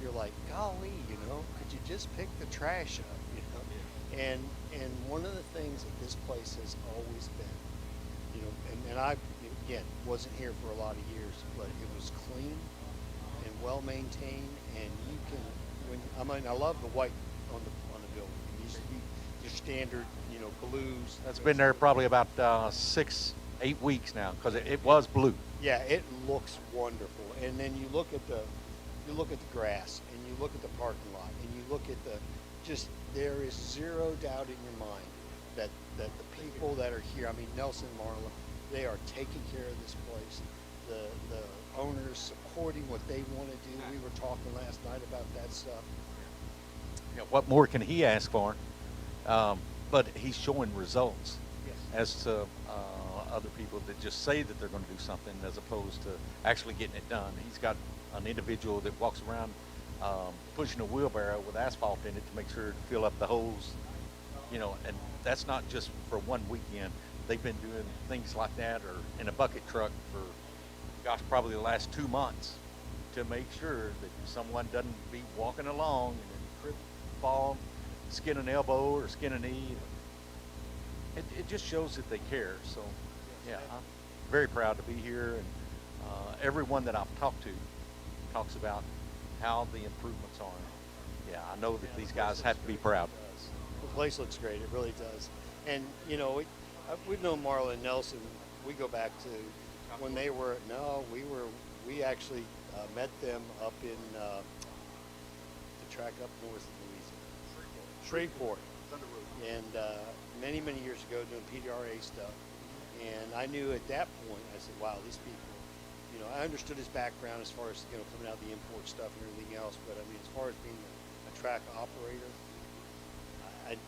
you're like, golly, you know, could you just pick the trash up, you know? And one of the things that this place has always been, you know, and I, again, wasn't here for a lot of years, but it was clean and well maintained, and you can, I love the white on the building. It used to be your standard, you know, blues. That's been there probably about 6-8 weeks now, because it was blue. Yeah, it looks wonderful. And then you look at the grass, and you look at the parking lot, and you look at there is zero doubt in your mind that the people that are here, I mean, Nelson and Marla, they are taking care of this place. The owners supporting what they want to do. We were talking last night about that stuff. Yeah, what more can he ask for? But he's showing results, yes, as to other people that just say that they're going to do something as opposed to actually getting it done. He's got an individual that walks around pushing a wheelbarrow with asphalt in it to make sure to fill up the holes, you know, and that's not just for one weekend. They've been doing things like that, or in a bucket truck for, gosh, probably the last 2 months, to make sure that someone doesn't be walking along and then trip, fall, skin an elbow or skin a knee. It just shows that they care. So, yeah, I'm very proud to be here, and everyone that I've talked to talks about how the improvements are. Yeah, I know that these guys have to be proud. The place looks great. It really does. And, you know, we've known Marla and Nelson. We go back to when they were, we actually met them up in the track up north of Louisiana. Shreveport. And many, many years ago doing PDRA stuff. And I knew at that point, I said, wow, these people, you know, I understood his background as far as, you know, coming out of the import stuff and everything else. But I mean, as far as being a track operator,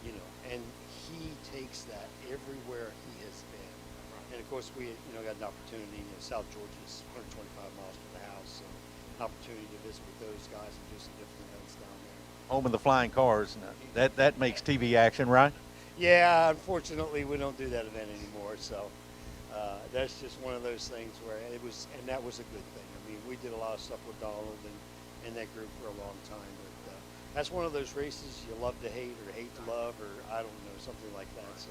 you know, and he takes that everywhere he has been. And of course, we, you know, got an opportunity. You know, South Georgia's 125 miles from the house, so an opportunity to visit with those guys and do some different events down there. Home of the flying cars, that makes TV action, right? Yeah, unfortunately, we don't do that event anymore. So that's just one of those things where it was, and that was a good thing. I mean, we did a lot of stuff with Donald and that group for a long time. But that's one of those races you love to hate or hate to love, or I don't know, something like that. So,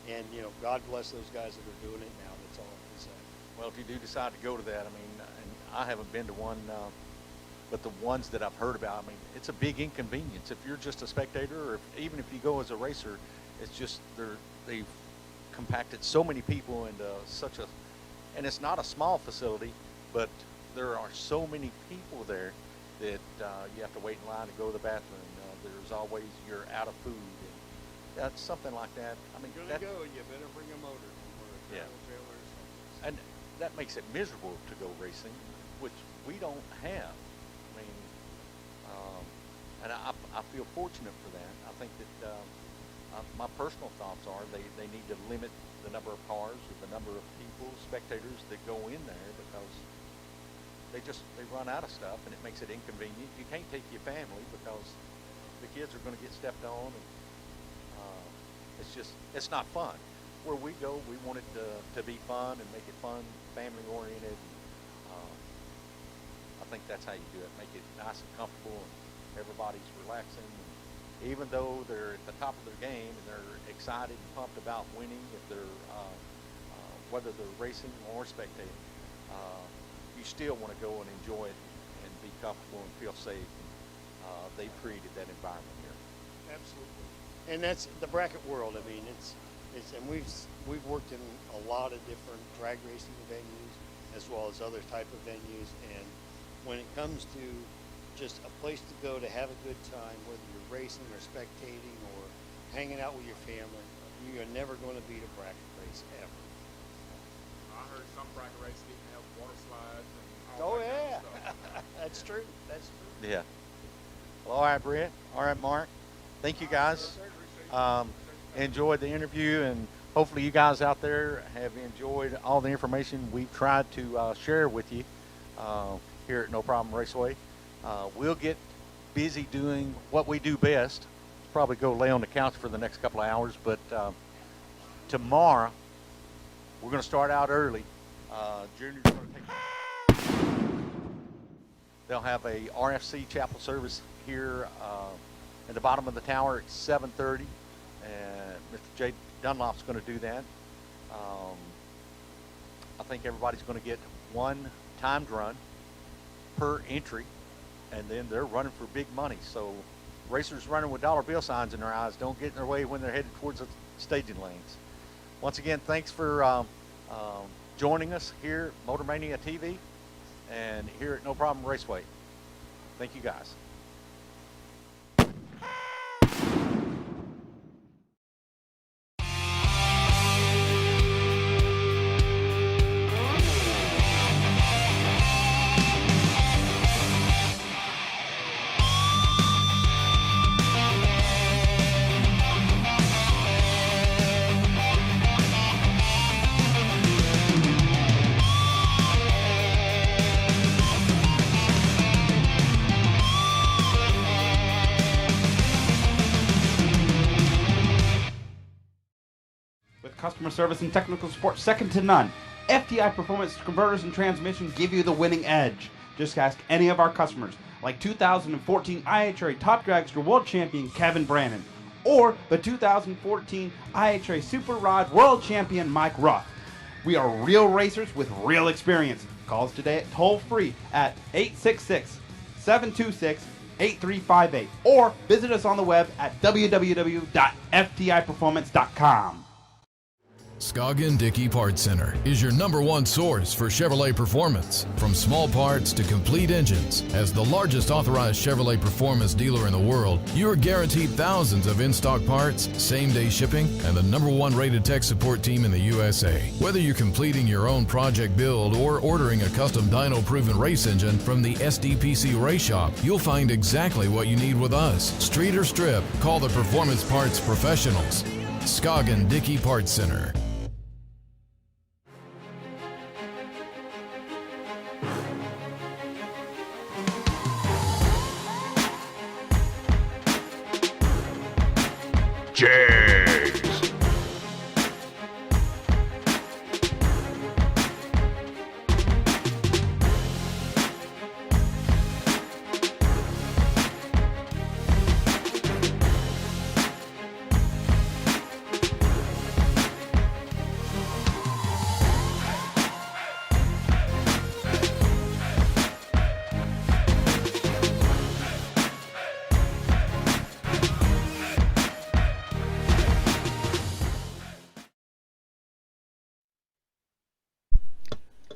and you know, God bless those guys that are doing it now. That's all I can say. Well, if you do decide to go to that, I mean, and I haven't been to one, but the ones that I've heard about, I mean, it's a big inconvenience. If you're just a spectator, or even if you go as a racer, it's just they've compacted so many people into such a, and it's not a small facility, but there are so many people there that you have to wait in line to go to the bathroom. There's always, you're out of food. And that's something like that. I mean, You're gonna go, you better bring a motor. Yeah. And that makes it miserable to go racing, which we don't have. I mean, and I feel fortunate for that. I think that my personal thoughts are they need to limit the number of cars or the number of people, spectators that go in there, because they run out of stuff and it makes it inconvenient. You can't take your family because the kids are going to get stepped on, and it's not fun. Where we go, we want it to be fun and make it fun, family oriented. I think that's how you do it. Make it nice and comfortable, and everybody's relaxing. And even though they're at the top of their game and they're excited and pumped about winning, if they're whether they're racing or spectating, you still want to go and enjoy it and be comfortable and feel safe. And, they've created that environment here. Absolutely. And that's the bracket world. I mean, it's and we've worked in a lot of different drag racing venues as well as other type of venues. And when it comes to just a place to go to have a good time, whether you're racing or spectating or hanging out with your family, you are never going to beat a bracket race ever. I heard some bracket races even have water slides and Oh all that kind yeah, of stuff. that's true. That's true. Yeah. Well, all right, Britt. All right, Mark. Thank you, guys. Enjoyed the interview, and hopefully you guys out there have enjoyed all the information we've tried to share with you here at No Problem Raceway. We'll get busy doing what we do best. Probably go lay on the couch for the next couple of hours, but tomorrow we're going to start out early. Junior's going to take They'll have a RFC chapel service here at the bottom of the tower at 7:30, and Mr. Jay Dunlop's going to do that. I think everybody's going to get one timed run per entry, and then they're running for big money. So racers running with dollar bill signs in their eyes don't get in their way when they're headed towards the staging lanes. Once again, thanks for joining us here at Motor Mania TV and here at No Problem Raceway. Thank you guys. Customer service and technical support second to none. FTI Performance Converters and Transmission give you the winning edge. Just ask any of our customers, like 2014 IHRA Top Dragster World Champion Kevin Brannon, or the 2014 IHRA Super Rod World Champion Mike Ruff. We are real racers with real experience. Call us today at toll-free at 866-726-8358, or visit us on the web at www.ftiperformance.com. Scoggin Dickey Parts Center is your #1 source for Chevrolet performance. From small parts to complete engines, as the largest authorized Chevrolet performance dealer in the world, you are guaranteed thousands of in-stock parts, same-day shipping, and the #1 rated tech support team in the USA. Whether you're completing your own project build or ordering a custom dyno-proven race engine from the SDPC Race Shop, you'll find exactly what you need with us. Street or strip, call the Performance Parts Professionals. Scoggin Dickey Parts Center. Jags.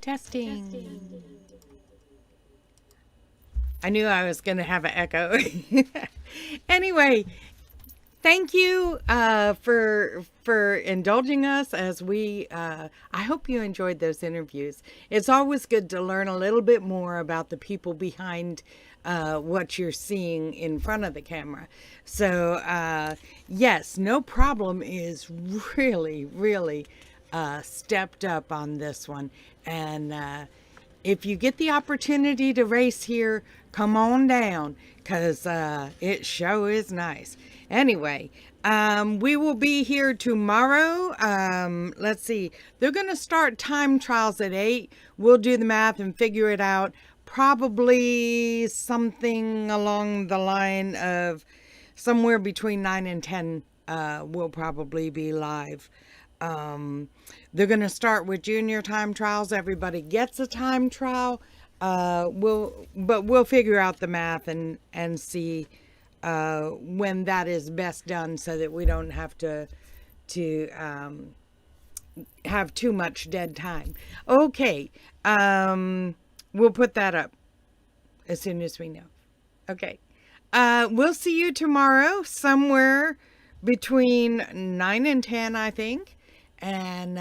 Testing. I knew I was going to have an echo. Anyway, thank you for indulging us as we, I hope you enjoyed those interviews. It's always good to learn a little bit more about the people behind what you're seeing in front of the camera. So, yes, No Problem is really, really stepped up on this one. And if you get the opportunity to race here, come on down, because it sure is nice. Anyway, we will be here tomorrow. Let's see. They're going to start time trials at 8. We'll do the math and figure it out. Probably something along the line of somewhere between 9 and 10 will probably be live. They're going to start with junior time trials. Everybody gets a time trial. We'll figure out the math and see when that is best done, so that we don't have to have too much dead time. Okay. We'll put that up as soon as we know. Okay. We'll see you tomorrow somewhere between 9 and 10, I think. And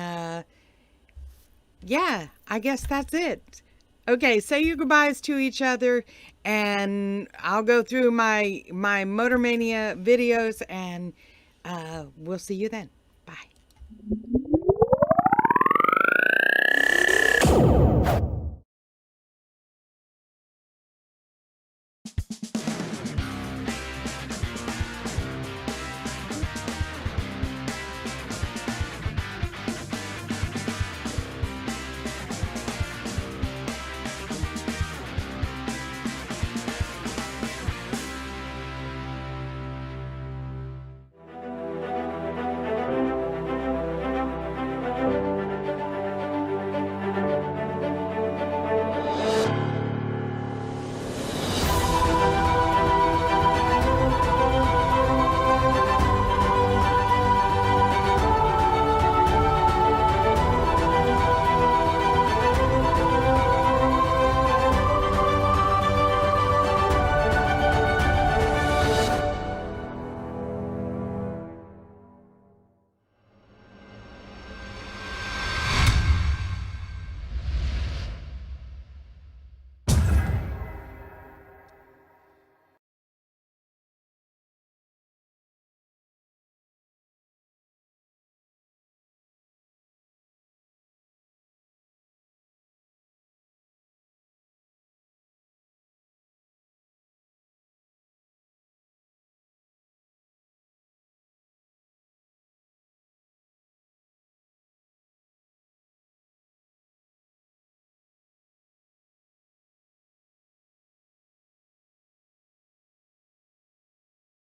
yeah, I guess that's it. Okay, say your goodbyes to each other, and I'll go through my Motor Mania videos, and we'll see you then. Bye.